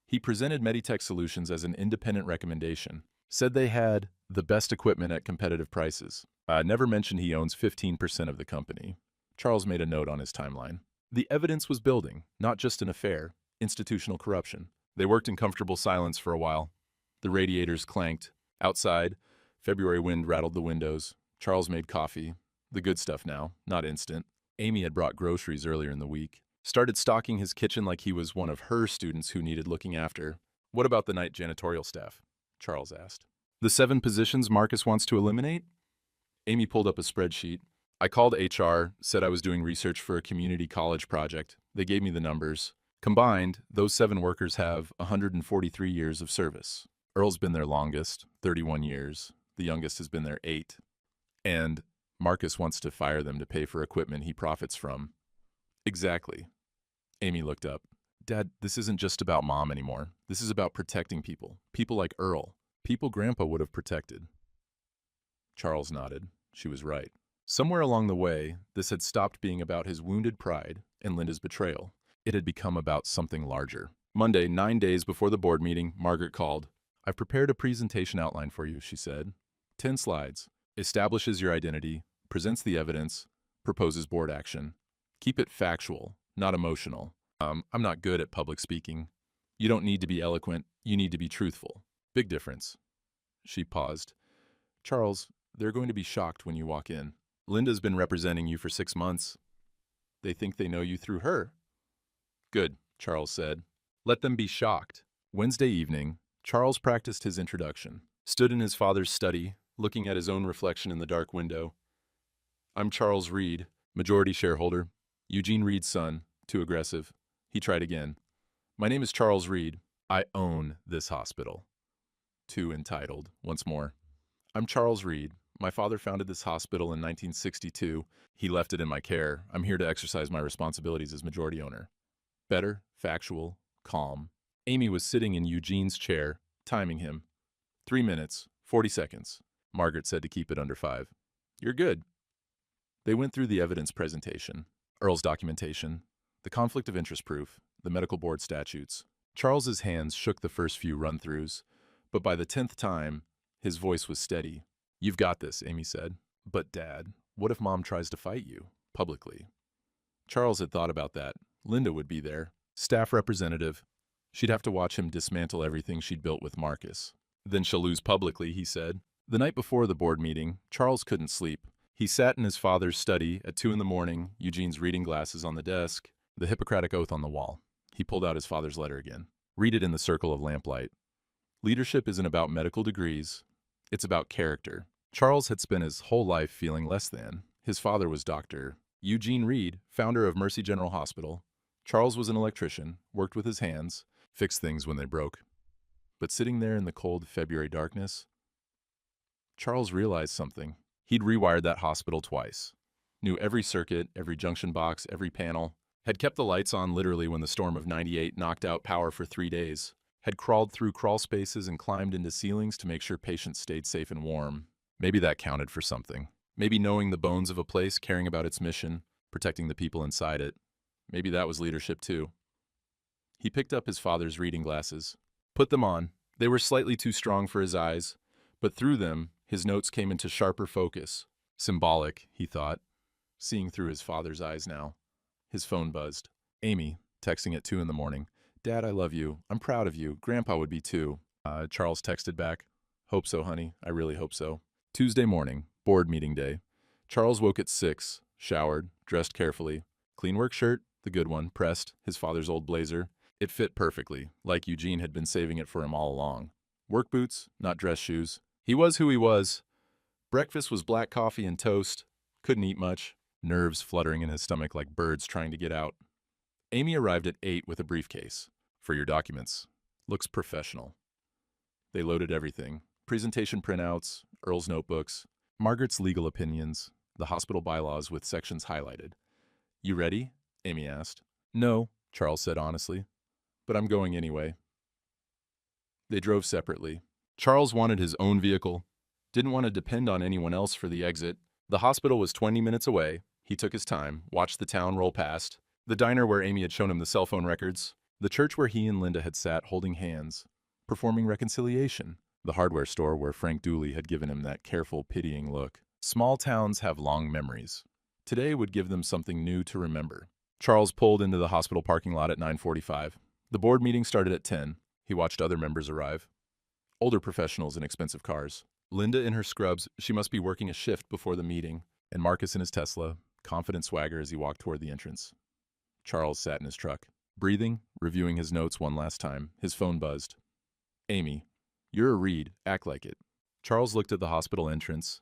He presented Meditech Solutions as an independent recommendation, said they had the best equipment at competitive prices. Never mentioned he owns 15% of the company. Charles made a note on his timeline. The evidence was building, not just an affair, institutional corruption. They worked in comfortable silence for a while. The radiators clanked. Outside, February wind rattled the windows. Charles made coffee. The good stuff now, not instant. Amy had brought groceries earlier in the week. Started stocking his kitchen like he was one of her students who needed looking after. What about the night janitorial staff? Charles asked. The 7 positions Marcus wants to eliminate? Amy pulled up a spreadsheet. I called HR, said I was doing research for a community college project. They gave me the numbers. Combined, those 7 workers have 143 years of service. Earl's been their longest, 31 years. The youngest has been there 8. And Marcus wants to fire them to pay for equipment he profits from. Exactly. Amy looked up. Dad, this isn't just about Mom anymore. This is about protecting people. People like Earl. People Grandpa would have protected. Charles nodded. She was right. Somewhere along the way, this had stopped being about his wounded pride and Linda's betrayal. It had become about something larger. Monday, 9 days before the board meeting, Margaret called. I've prepared a presentation outline for you, she said. 10 slides. Establishes your identity, presents the evidence, proposes board action. Keep it factual, not emotional. I'm not good at public speaking. You don't need to be eloquent, you need to be truthful. Big difference. She paused. Charles, they're going to be shocked when you walk in. Linda's been representing you for 6 months. They think they know you through her. Good, Charles said. Let them be shocked. Wednesday evening, Charles practiced his introduction, stood in his father's study, looking at his own reflection in the dark window. I'm Charles Reed, majority shareholder. Eugene Reed's son, too aggressive. He tried again. My name is Charles Reed. I own this hospital. Too entitled, once more. I'm Charles Reed. My father founded this hospital in 1962. He left it in my care. I'm here to exercise my responsibilities as majority owner. Better, factual, calm. Amy was sitting in Eugene's chair, timing him. 3 minutes, 40 seconds. Margaret said to keep it under 5. You're good. They went through the evidence presentation, Earl's documentation, the conflict of interest proof, the medical board statutes. Charles's hands shook the first few run-throughs, but by the 10th time, his voice was steady. You've got this, Amy said. But Dad, what if Mom tries to fight you, publicly? Charles had thought about that. Linda would be there, staff representative. She'd have to watch him dismantle everything she'd built with Marcus. Then she'll lose publicly, he said. The night before the board meeting, Charles couldn't sleep. He sat in his father's study at 2 a.m, Eugene's reading glasses on the desk, the Hippocratic Oath on the wall. He pulled out his father's letter again. Read it in the circle of lamplight. Leadership isn't about medical degrees. It's about character. Charles had spent his whole life feeling less than. His father was Dr. Eugene Reed, founder of Mercy General Hospital. Charles was an electrician, worked with his hands, fix things when they broke. But sitting there in the cold February darkness, Charles realized something. He'd rewired that hospital twice. Knew every circuit, every junction box, every panel. Had kept the lights on literally when the storm of '98 knocked out power for 3 days. Had crawled through crawl spaces and climbed into ceilings to make sure patients stayed safe and warm. Maybe that counted for something. Maybe knowing the bones of a place, caring about its mission, protecting the people inside it. Maybe that was leadership too. He picked up his father's reading glasses. Put them on. They were slightly too strong for his eyes, but through them, his notes came into sharper focus. Symbolic, he thought, seeing through his father's eyes now. His phone buzzed. Amy, texting at 2 in the morning. Dad, I love you. I'm proud of you. Grandpa would be too. Charles texted back. Hope so, honey. I really hope so. Tuesday morning, board meeting day. Charles woke at 6, showered, dressed carefully. Clean work shirt, the good one, pressed, his father's old blazer. It fit perfectly, like Eugene had been saving it for him all along. Work boots, not dress shoes. He was who he was. Breakfast was black coffee and toast. Couldn't eat much. Nerves fluttering in his stomach like birds trying to get out. Amy arrived at 8 with a briefcase. For your documents. Looks professional. They loaded everything. Presentation printouts, Earl's notebooks, Margaret's legal opinions, the hospital bylaws with sections highlighted. You ready? Amy asked. No, Charles said honestly. But I'm going anyway. They drove separately. Charles wanted his own vehicle. Didn't want to depend on anyone else for the exit. The hospital was 20 minutes away. He took his time, watched the town roll past. The diner where Amy had shown him the cell phone records. The church where he and Linda had sat holding hands, performing reconciliation. The hardware store where Frank Dooley had given him that careful, pitying look. Small towns have long memories. Today would give them something new to remember. Charles pulled into the hospital parking lot at 9:45. The board meeting started at 10. He watched other members arrive. Older professionals in expensive cars. Linda in her scrubs, she must be working a shift before the meeting. And Marcus in his Tesla, confident swagger as he walked toward the entrance. Charles sat in his truck. Breathing, reviewing his notes one last time, his phone buzzed. Amy, you're a Reed, act like it. Charles looked at the hospital entrance.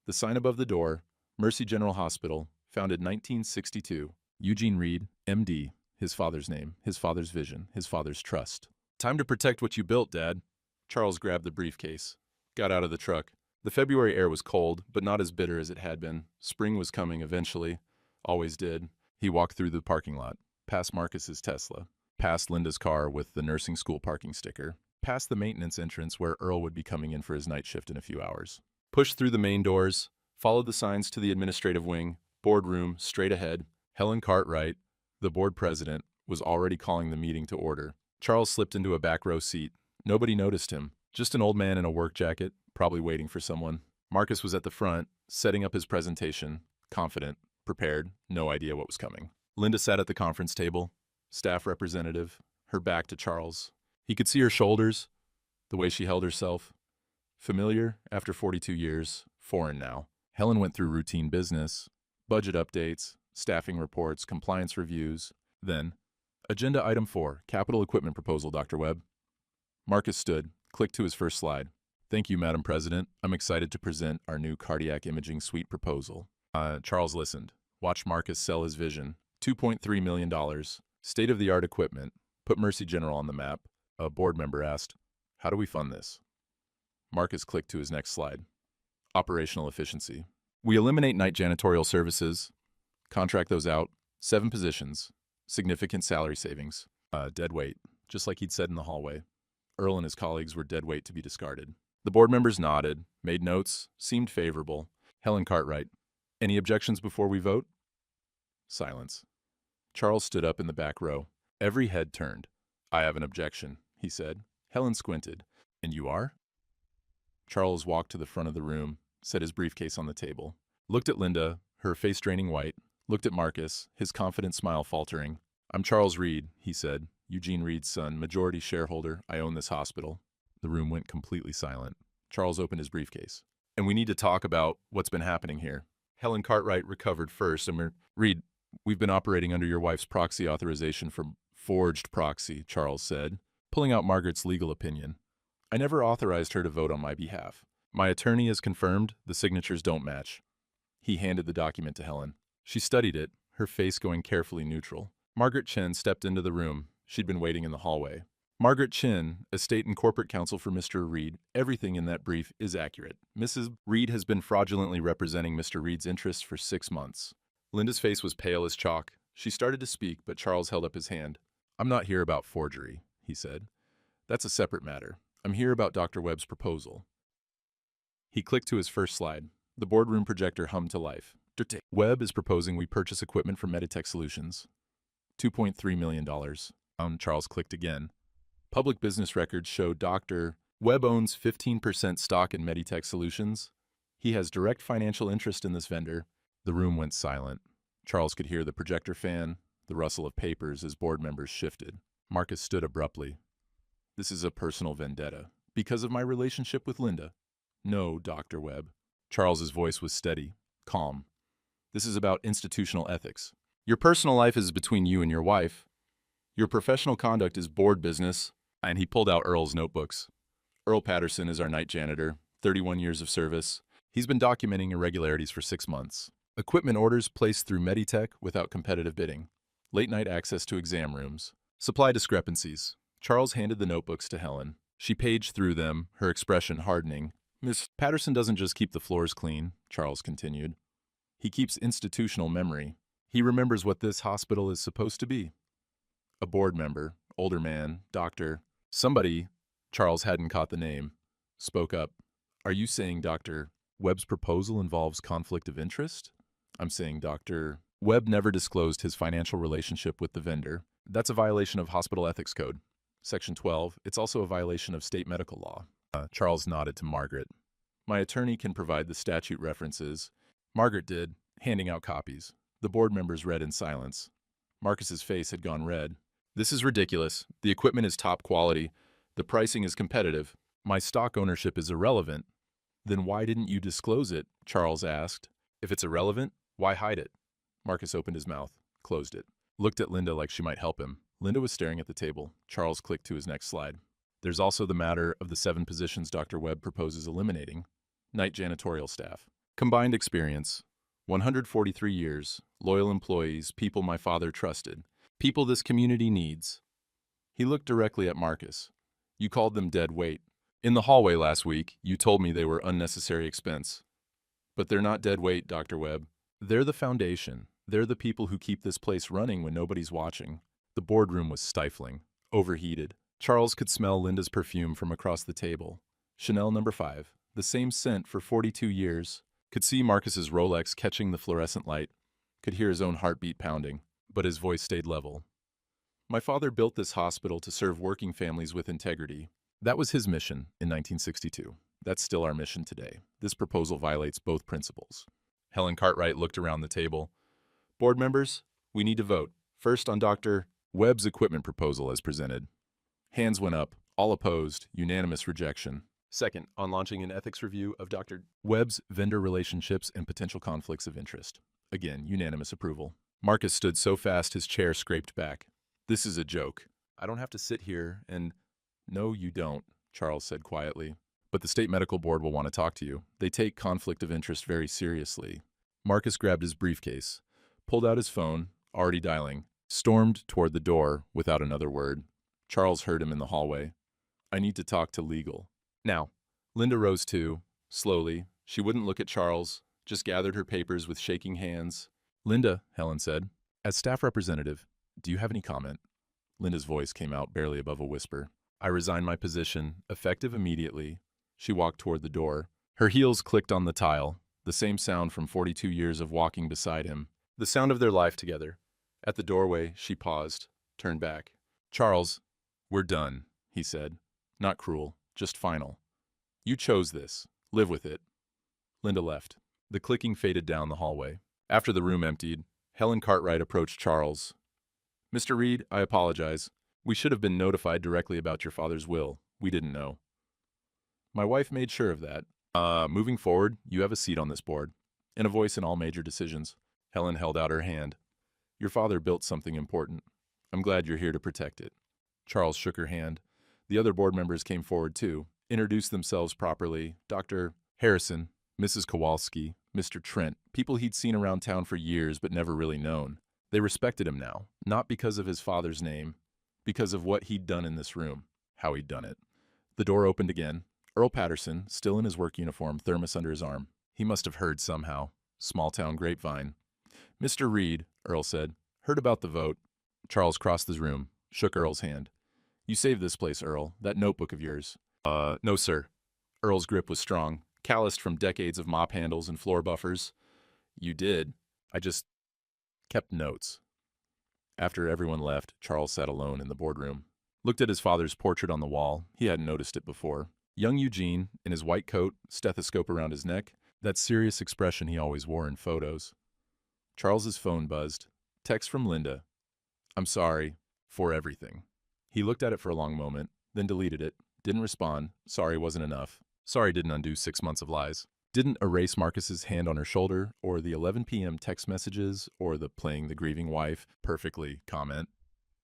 The sign above the door, Mercy General Hospital, founded 1962. Eugene Reed, MD, his father's name, his father's vision, his father's trust. Time to protect what you built, Dad. Charles grabbed the briefcase, got out of the truck. The February air was cold, but not as bitter as it had been. Spring was coming eventually, always did. He walked through the parking lot, past Marcus's Tesla, past Linda's car with the nursing school parking sticker, past the maintenance entrance where Earl would be coming in for his night shift in a few hours. Pushed through the main doors, followed the signs to the administrative wing, boardroom, straight ahead. Helen Cartwright, the board president, was already calling the meeting to order. Charles slipped into a back row seat. Nobody noticed him. Just an old man in a work jacket, probably waiting for someone. Marcus was at the front, setting up his presentation, confident, prepared, no idea what was coming. Linda sat at the conference table, staff representative, her back to Charles. He could see her shoulders, the way she held herself. Familiar after 42 years, foreign now. Helen went through routine business, budget updates, staffing reports, compliance reviews. Then, Agenda Item 4, Capital Equipment Proposal, Dr. Webb. Marcus stood, clicked to his first slide. Thank you, Madam President. I'm excited to present our new cardiac imaging suite proposal. Charles listened, watched Marcus sell his vision. $2.3 million, state-of-the-art equipment, put Mercy General on the map. A board member asked, how do we fund this? Marcus clicked to his next slide. Operational efficiency. We eliminate night janitorial services, contract those out, 7 positions, significant salary savings, dead weight, just like he'd said in the hallway. Earl and his colleagues were dead weight to be discarded. The board members nodded, made notes, seemed favorable. Helen Cartwright, any objections before we vote? Silence. Charles stood up in the back row. Every head turned. I have an objection, he said. Helen squinted. And you are? Charles walked to the front of the room, set his briefcase on the table, looked at Linda, her face draining white, looked at Marcus, his confident smile faltering. I'm Charles Reed, he said, Eugene Reed's son, majority shareholder. I own this hospital. The room went completely silent. Charles opened his briefcase. And we need to talk about what's been happening here. Helen Cartwright recovered first, and Reed, we've been operating under your wife's proxy authorization for forged proxy, Charles said, pulling out Margaret's legal opinion. I never authorized her to vote on my behalf. My attorney has confirmed the signatures don't match. He handed the document to Helen. She studied it, her face going carefully neutral. Margaret Chen stepped into the room. She'd been waiting in the hallway. Margaret Chin, Estate and Corporate Counsel for Mr. Reed. Everything in that brief is accurate. Mrs. Reed has been fraudulently representing Mr. Reed's interests for 6 months. Linda's face was pale as chalk. She started to speak, but Charles held up his hand. I'm not here about forgery, he said. That's a separate matter. I'm here about Dr. Webb's proposal. He clicked to his first slide. The boardroom projector hummed to life. Webb is proposing we purchase equipment from Meditech Solutions. $2.3 million. Charles clicked again. Public business records show Dr. Webb owns 15% stock in Meditech Solutions. He has direct financial interest in this vendor. The room went silent. Charles could hear the projector fan, the rustle of papers as board members shifted. Marcus stood abruptly. This is a personal vendetta. Because of my relationship with Linda. No, Dr. Webb. Charles's voice was steady, calm. This is about institutional ethics. Your personal life is between you and your wife. Your professional conduct is board business. And he pulled out Earl's notebooks. Earl Patterson is our night janitor, 31 years of service. He's been documenting irregularities for 6 months. Equipment orders placed through Meditech without competitive bidding. Late-night access to exam rooms. Supply discrepancies. Charles handed the notebooks to Helen. She paged through them, her expression hardening. Miss Patterson doesn't just keep the floors clean, Charles continued. He keeps institutional memory. He remembers what this hospital is supposed to be. A board member, older man, doctor, somebody, Charles hadn't caught the name, spoke up. Are you saying Dr. Webb's proposal involves conflict of interest? I'm saying Dr. Webb never disclosed his financial relationship with the vendor. That's a violation of Hospital Ethics Code. Section 12, it's also a violation of state medical law. Charles nodded to Margaret. My attorney can provide the statute references. Margaret did, handing out copies. The board members read in silence. Marcus's face had gone red. This is ridiculous. The equipment is top quality. The pricing is competitive. My stock ownership is irrelevant. Then why didn't you disclose it? Charles asked. If it's irrelevant, why hide it? Marcus opened his mouth, closed it, looked at Linda like she might help him. Linda was staring at the table. Charles clicked to his next slide. There's also the matter of the 7 positions Dr. Webb proposes eliminating. Night janitorial staff. Combined experience. 143 years. Loyal employees. People my father trusted. People this community needs. He looked directly at Marcus. You called them dead weight. In the hallway last week, you told me they were unnecessary expense. But they're not dead weight, Dr. Webb. They're the foundation. They're the people who keep this place running when nobody's watching. The boardroom was stifling, overheated. Charles could smell Linda's perfume from across the table. Chanel No. 5, the same scent for 42 years. Could see Marcus's Rolex catching the fluorescent light. Could hear his own heartbeat pounding, but his voice stayed level. My father built this hospital to serve working families with integrity. That was his mission in 1962. That's still our mission today. This proposal violates both principles. Helen Cartwright looked around the table. Board members, we need to vote. First on Dr. Webb's equipment proposal as presented. Hands went up, all opposed, unanimous rejection. Second, on launching an ethics review of Dr. Webb's vendor relationships and potential conflicts of interest. Again, unanimous approval. Marcus stood so fast his chair scraped back. This is a joke. I don't have to sit here and... No, you don't, Charles said quietly. But the state medical board will want to talk to you. They take conflict of interest very seriously. Marcus grabbed his briefcase, pulled out his phone, already dialing, stormed toward the door without another word. Charles heard him in the hallway. I need to talk to legal. Now, Linda rose too, slowly. She wouldn't look at Charles, just gathered her papers with shaking hands. Linda, Helen said, as staff representative, do you have any comment? Linda's voice came out barely above a whisper. I resign my position, effective immediately. She walked toward the door. Her heels clicked on the tile, the same sound from 42 years of walking beside him, the sound of their life together. At the doorway, she paused, turned back. Charles, we're done, he said. Not cruel, just final. You chose this. Live with it. Linda left. The clicking faded down the hallway. After the room emptied, Helen Cartwright approached Charles. Mr. Reed, I apologize. We should have been notified directly about your father's will. We didn't know. My wife made sure of that. Moving forward, you have a seat on this board, and a voice in all major decisions. Helen held out her hand. Your father built something important. I'm glad you're here to protect it. Charles shook her hand. The other board members came forward too, introduced themselves properly. Dr. Harrison, Mrs. Kowalski, Mr. Trent, people he'd seen around town for years but never really known. They respected him now, not because of his father's name, because of what he'd done in this room. how he'd done it. The door opened again. Earl Patterson, still in his work uniform, thermos under his arm. He must have heard somehow. Small-town grapevine. "Mr. Reed," Earl said. "Heard about the vote." Charles crossed the room, shook Earl's hand. "You saved this place, Earl. That notebook of yours." No, sir." Earl's grip was strong, calloused from decades of mop handles and floor buffers. "You did. I just kept notes." After everyone left, Charles sat alone in the boardroom. Looked at his father's portrait on the wall. He hadn't noticed it before. Young Eugene, in his white coat, stethoscope around his neck, that serious expression he always wore in photos. Charles's phone buzzed. Text from Linda. "I'm sorry for everything." He looked at it for a long moment, then deleted it. Didn't respond. Sorry wasn't enough. Sorry didn't undo 6 months of lies. Didn't erase Marcus's hand on her shoulder, or the 11 p.m. text messages, or the playing the grieving wife perfectly comment.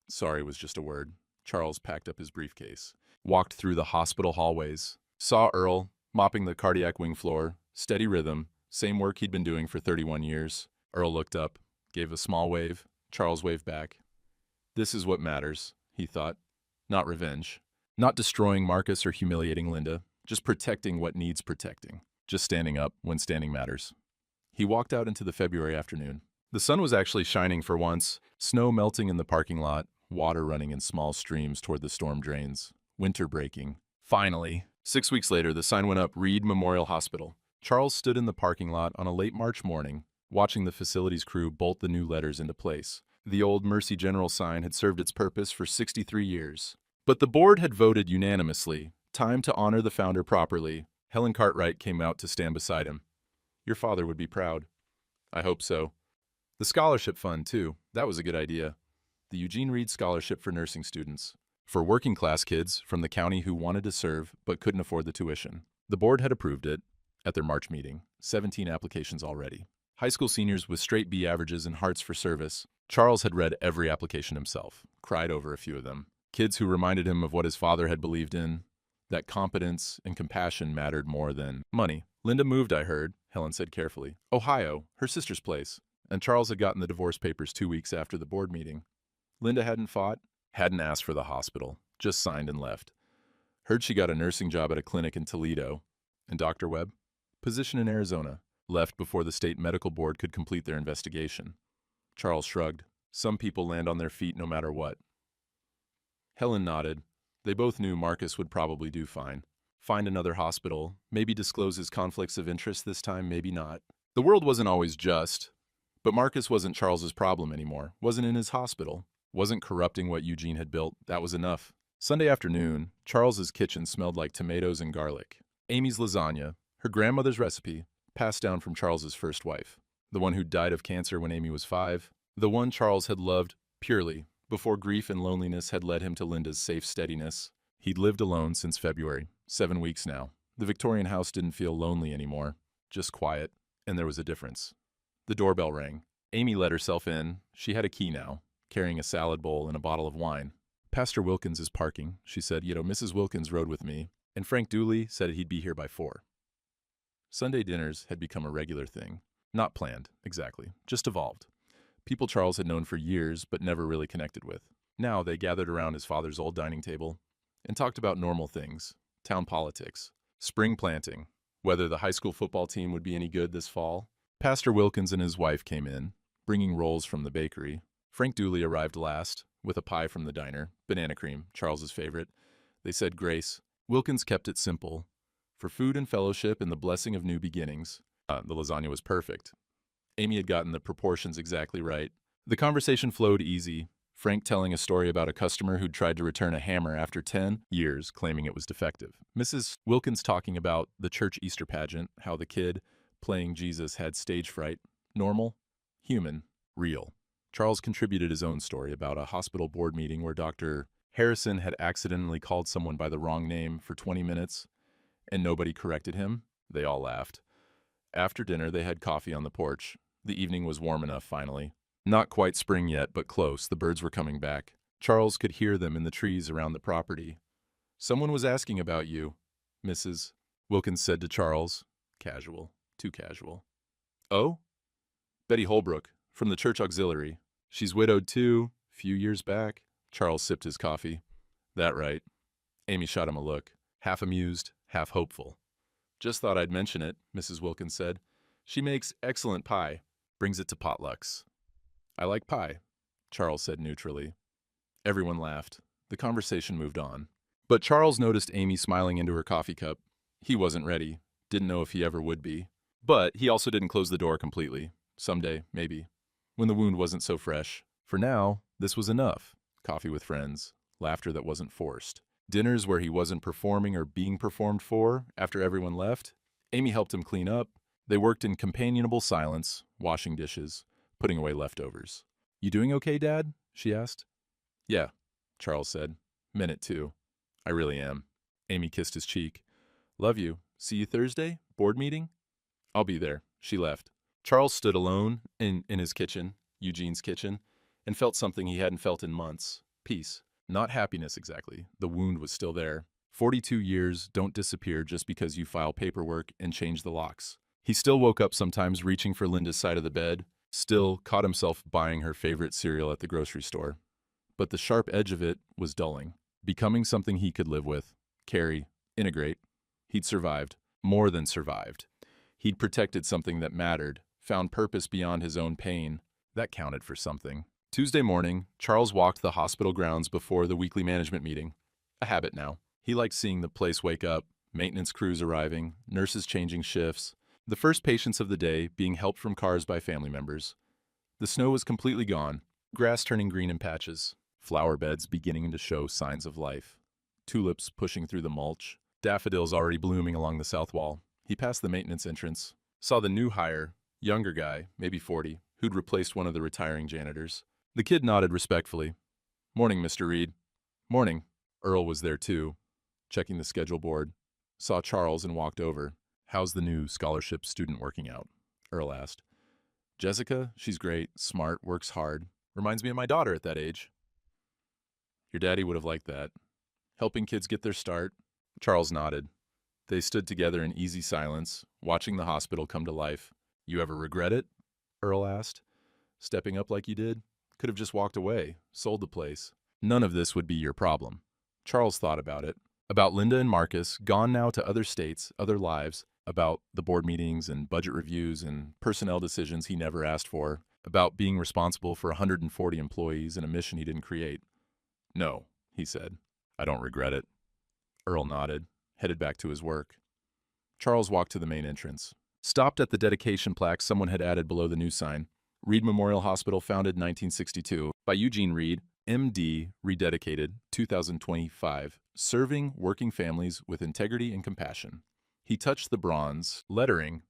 Sorry was just a word. Charles packed up his briefcase, walked through the hospital hallways, saw Earl mopping the cardiac wing floor, steady rhythm, same work he'd been doing for 31 years. Earl looked up, gave a small wave. Charles waved back. This is what matters, he thought. Not revenge. Not destroying Marcus or humiliating Linda. Just protecting what needs protecting. Just standing up when standing matters. He walked out into the February afternoon. The sun was actually shining for once, snow melting in the parking lot, water running in small streams toward the storm drains, winter breaking. Finally, 6 weeks later, the sign went up, Reed Memorial Hospital. Charles stood in the parking lot on a late March morning, watching the facility's crew bolt the new letters into place. The old Mercy General sign had served its purpose for 63 years. But the board had voted unanimously. Time to honor the founder properly. Helen Cartwright came out to stand beside him. Your father would be proud. I hope so. The scholarship fund, too. That was a good idea. The Eugene Reed Scholarship for nursing students. For working-class kids from the county who wanted to serve but couldn't afford the tuition. The board had approved it at their March meeting. 17 applications already. High school seniors with straight B averages and hearts for service. Charles had read every application himself, cried over a few of them. Kids who reminded him of what his father had believed in, that competence and compassion mattered more than money. Linda moved, I heard, Helen said carefully. Ohio, her sister's place. And Charles had gotten the divorce papers 2 weeks after the board meeting. Linda hadn't fought, hadn't asked for the hospital, just signed and left. Heard she got a nursing job at a clinic in Toledo. And Dr. Webb? Position in Arizona. Left before the state medical board could complete their investigation. Charles shrugged. Some people land on their feet no matter what. Helen nodded. They both knew Marcus would probably do fine. Find another hospital, maybe disclose his conflicts of interest this time, maybe not. The world wasn't always just, but Marcus wasn't Charles's problem anymore, wasn't in his hospital, wasn't corrupting what Eugene had built. That was enough. Sunday afternoon, Charles's kitchen smelled like tomatoes and garlic. Amy's lasagna, her grandmother's recipe, passed down from Charles's first wife, the one who died of cancer when Amy was 5, the one Charles had loved purely before grief and loneliness had led him to Linda's safe steadiness. He'd lived alone since February, 7 weeks now. The Victorian house didn't feel lonely anymore, just quiet, and there was a difference. The doorbell rang. Amy let herself in. She had a key now, carrying a salad bowl and a bottle of wine. Pastor Wilkins is parking, she said. Mrs. Wilkins rode with me, and Frank Dooley said he'd be here by 4. Sunday dinners had become a regular thing. Not planned, exactly, just evolved. People Charles had known for years but never really connected with. Now they gathered around his father's old dining table and talked about normal things, town politics, spring planting, whether the high school football team would be any good this fall. Pastor Wilkins and his wife came in, bringing rolls from the bakery. Frank Dooley arrived last, with a pie from the diner, banana cream, Charles's favorite. They said grace. Wilkins kept it simple. For food and fellowship and the blessing of new beginnings. The lasagna was perfect. Amy had gotten the proportions exactly right. The conversation flowed easy, Frank telling a story about a customer who'd tried to return a hammer after 10 years, claiming it was defective. Mrs. Wilkins talking about the church Easter pageant, how the kid playing Jesus had stage fright. Normal, human, real. Charles contributed his own story about a hospital board meeting where Dr. Harrison had accidentally called someone by the wrong name for 20 minutes, and nobody corrected him. They all laughed. After dinner, they had coffee on the porch. The evening was warm enough, finally. Not quite spring yet, but close. The birds were coming back. Charles could hear them in the trees around the property. Someone was asking about you, Mrs. Wilkins said to Charles. Casual. Too casual. Oh? Betty Holbrook, from the church auxiliary. She's widowed too, few years back. Charles sipped his coffee. That right. Amy shot him a look, half amused, half hopeful. Just thought I'd mention it, Mrs. Wilkins said. She makes excellent pie, brings it to potlucks. I like pie, Charles said neutrally. Everyone laughed. The conversation moved on. But Charles noticed Amy smiling into her coffee cup. He wasn't ready, didn't know if he ever would be. But he also didn't close the door completely. Someday, maybe. When the wound wasn't so fresh. For now, this was enough. Coffee with friends, laughter that wasn't forced. Dinners where he wasn't performing or being performed for after everyone left. Amy helped him clean up. They worked in companionable silence, washing dishes, putting away leftovers. You doing okay, Dad? She asked. Yeah, Charles said. Meant it too. I really am. Amy kissed his cheek. Love you. See you Thursday? Board meeting? I'll be there. She left. Charles stood alone in his kitchen, Eugene's kitchen, and felt something he hadn't felt in months. Peace. Not happiness exactly. The wound was still there. 42 years don't disappear just because you file paperwork and change the locks. He still woke up sometimes reaching for Linda's side of the bed, still caught himself buying her favorite cereal at the grocery store. But the sharp edge of it was dulling, becoming something he could live with, carry, integrate. He'd survived, more than survived. He'd protected something that mattered, found purpose beyond his own pain. That counted for something. Tuesday morning, Charles walked the hospital grounds before the weekly management meeting. A habit now. He liked seeing the place wake up, maintenance crews arriving, nurses changing shifts, the first patients of the day being helped from cars by family members. The snow was completely gone, grass turning green in patches, flower beds beginning to show signs of life, tulips pushing through the mulch, daffodils already blooming along the south wall. He passed the maintenance entrance, saw the new hire, younger guy, maybe 40, who'd replaced one of the retiring janitors. The kid nodded respectfully. Morning, Mr. Reed. Morning. Earl was there too, checking the schedule board. Saw Charles and walked over. How's the new scholarship student working out? Earl asked. Jessica, she's great, smart, works hard. Reminds me of my daughter at that age. Your daddy would have liked that. Helping kids get their start. Charles nodded. They stood together in easy silence, watching the hospital come to life. You ever regret it? Earl asked. Stepping up like you did? Could have just walked away, sold the place. None of this would be your problem. Charles thought about it. About Linda and Marcus, gone now to other states, other lives. About the board meetings and budget reviews and personnel decisions he never asked for. About being responsible for 140 employees and a mission he didn't create. No, he said. I don't regret it. Earl nodded, headed back to his work. Charles walked to the main entrance. Stopped at the dedication plaque someone had added below the new sign. Reed Memorial Hospital, founded 1962 by Eugene Reed, MD, rededicated 2025, serving working families with integrity and compassion. He touched the bronze lettering,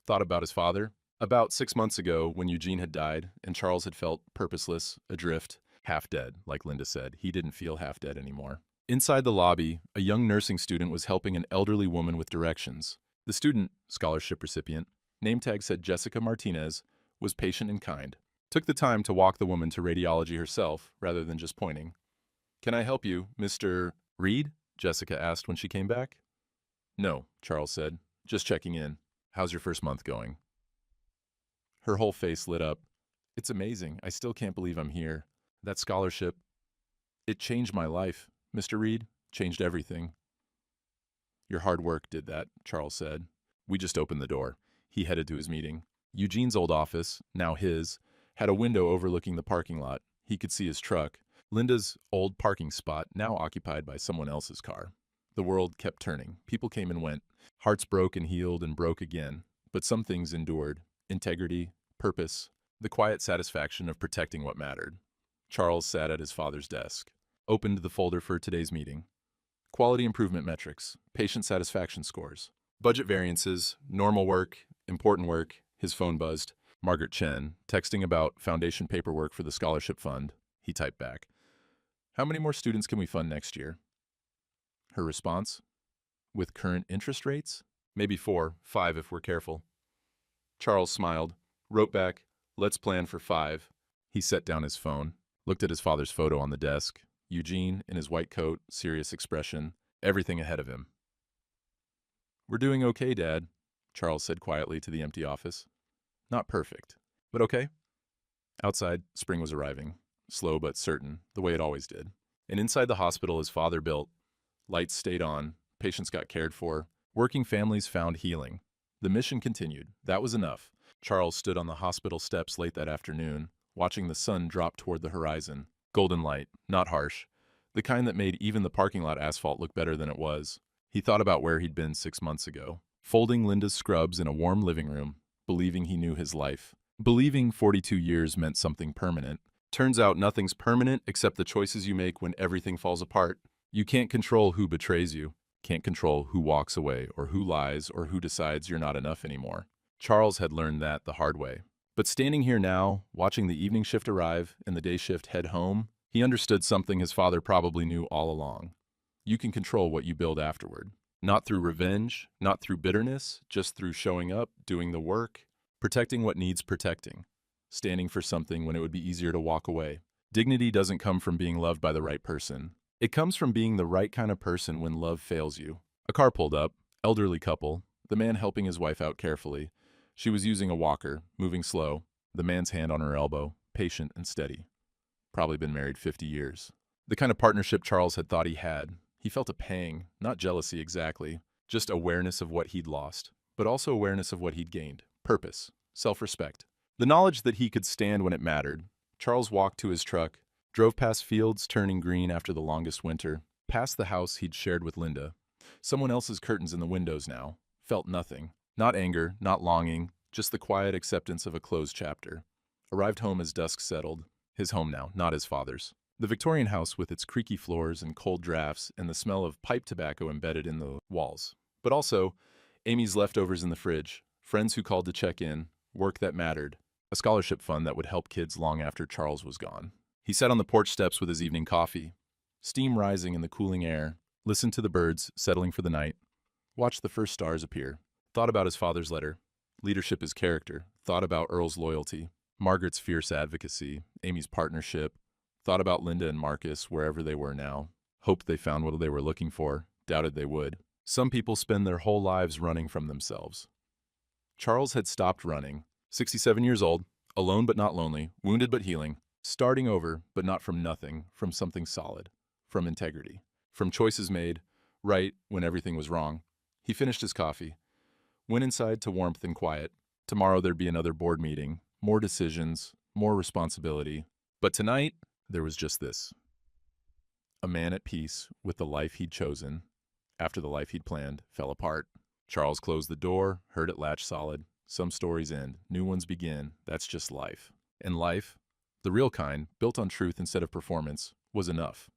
thought about his father. About 6 months ago, when Eugene had died and Charles had felt purposeless, adrift, half dead, like Linda said, he didn't feel half dead anymore. Inside the lobby, a young nursing student was helping an elderly woman with directions. The student, scholarship recipient, name tag said Jessica Martinez, was patient and kind. Took the time to walk the woman to radiology herself, rather than just pointing. Can I help you, Mr. Reed? Jessica asked when she came back. No, Charles said. Just checking in. How's your first month going? Her whole face lit up. It's amazing. I still can't believe I'm here. That scholarship, it changed my life. Mr. Reed, changed everything. Your hard work did that, Charles said. We just opened the door. He headed to his meeting. Eugene's old office, now his, had a window overlooking the parking lot. He could see his truck. Linda's old parking spot, now occupied by someone else's car. The world kept turning. People came and went. Hearts broke and healed and broke again. But some things endured. Integrity, purpose, the quiet satisfaction of protecting what mattered. Charles sat at his father's desk. Opened the folder for today's meeting. Quality improvement metrics, patient satisfaction scores, budget variances, normal work, important work. His phone buzzed. Margaret Chen, texting about foundation paperwork for the scholarship fund. He typed back. How many more students can we fund next year? Her response? With current interest rates? Maybe 4, 5 if we're careful. Charles smiled, wrote back, let's plan for 5. He set down his phone, looked at his father's photo on the desk. Eugene, in his white coat, serious expression, everything ahead of him. We're doing okay, Dad, Charles said quietly to the empty office. Not perfect, but okay. Outside, spring was arriving, slow but certain, the way it always did. And inside the hospital his father built, Lights stayed on. Patients got cared for. Working families found healing. The mission continued. That was enough. Charles stood on the hospital steps late that afternoon, watching the sun drop toward the horizon. Golden light, not harsh. The kind that made even the parking lot asphalt look better than it was. He thought about where he'd been 6 months ago, folding Linda's scrubs in a warm living room, believing he knew his life. Believing 42 years meant something permanent. Turns out nothing's permanent except the choices you make when everything falls apart. You can't control who betrays you, can't control who walks away or who lies or who decides you're not enough anymore. Charles had learned that the hard way. But standing here now, watching the evening shift arrive and the day shift head home, he understood something his father probably knew all along. You can control what you build afterward. Not through revenge, not through bitterness, just through showing up, doing the work, protecting what needs protecting, standing for something when it would be easier to walk away. Dignity doesn't come from being loved by the right person. It comes from being the right kind of person when love fails you. A car pulled up, elderly couple, the man helping his wife out carefully. She was using a walker, moving slow, the man's hand on her elbow, patient and steady. Probably been married 50 years. The kind of partnership Charles had thought he had. He felt a pang, not jealousy exactly, just awareness of what he'd lost, but also awareness of what he'd gained. Purpose, self-respect. The knowledge that he could stand when it mattered. Charles walked to his truck, drove past fields turning green after the longest winter, past the house he'd shared with Linda. Someone else's curtains in the windows now. Felt nothing. Not anger, not longing, just the quiet acceptance of a closed chapter. Arrived home as dusk settled. His home now, not his father's. The Victorian house with its creaky floors and cold drafts and the smell of pipe tobacco embedded in the walls. But also, Amy's leftovers in the fridge, friends who called to check in, work that mattered, a scholarship fund that would help kids long after Charles was gone. He sat on the porch steps with his evening coffee, steam rising in the cooling air, listened to the birds settling for the night, watched the first stars appear, thought about his father's letter, leadership as character, thought about Earl's loyalty, Margaret's fierce advocacy, Amy's partnership, thought about Linda and Marcus wherever they were now, hoped they found what they were looking for, doubted they would. Some people spend their whole lives running from themselves. Charles had stopped running, 67 years old, alone but not lonely, wounded but healing, starting over but not from nothing, from something solid, from integrity, from choices made, right when everything was wrong. He finished his coffee, went inside to warmth and quiet. Tomorrow there'd be another board meeting, more decisions, more responsibility. But tonight, there was just this. A man at peace with the life he'd chosen, after the life he'd planned fell apart. Charles closed the door, heard it latch solid. Some stories end, new ones begin. That's just life. And life, the real kind, built on truth instead of performance, was enough.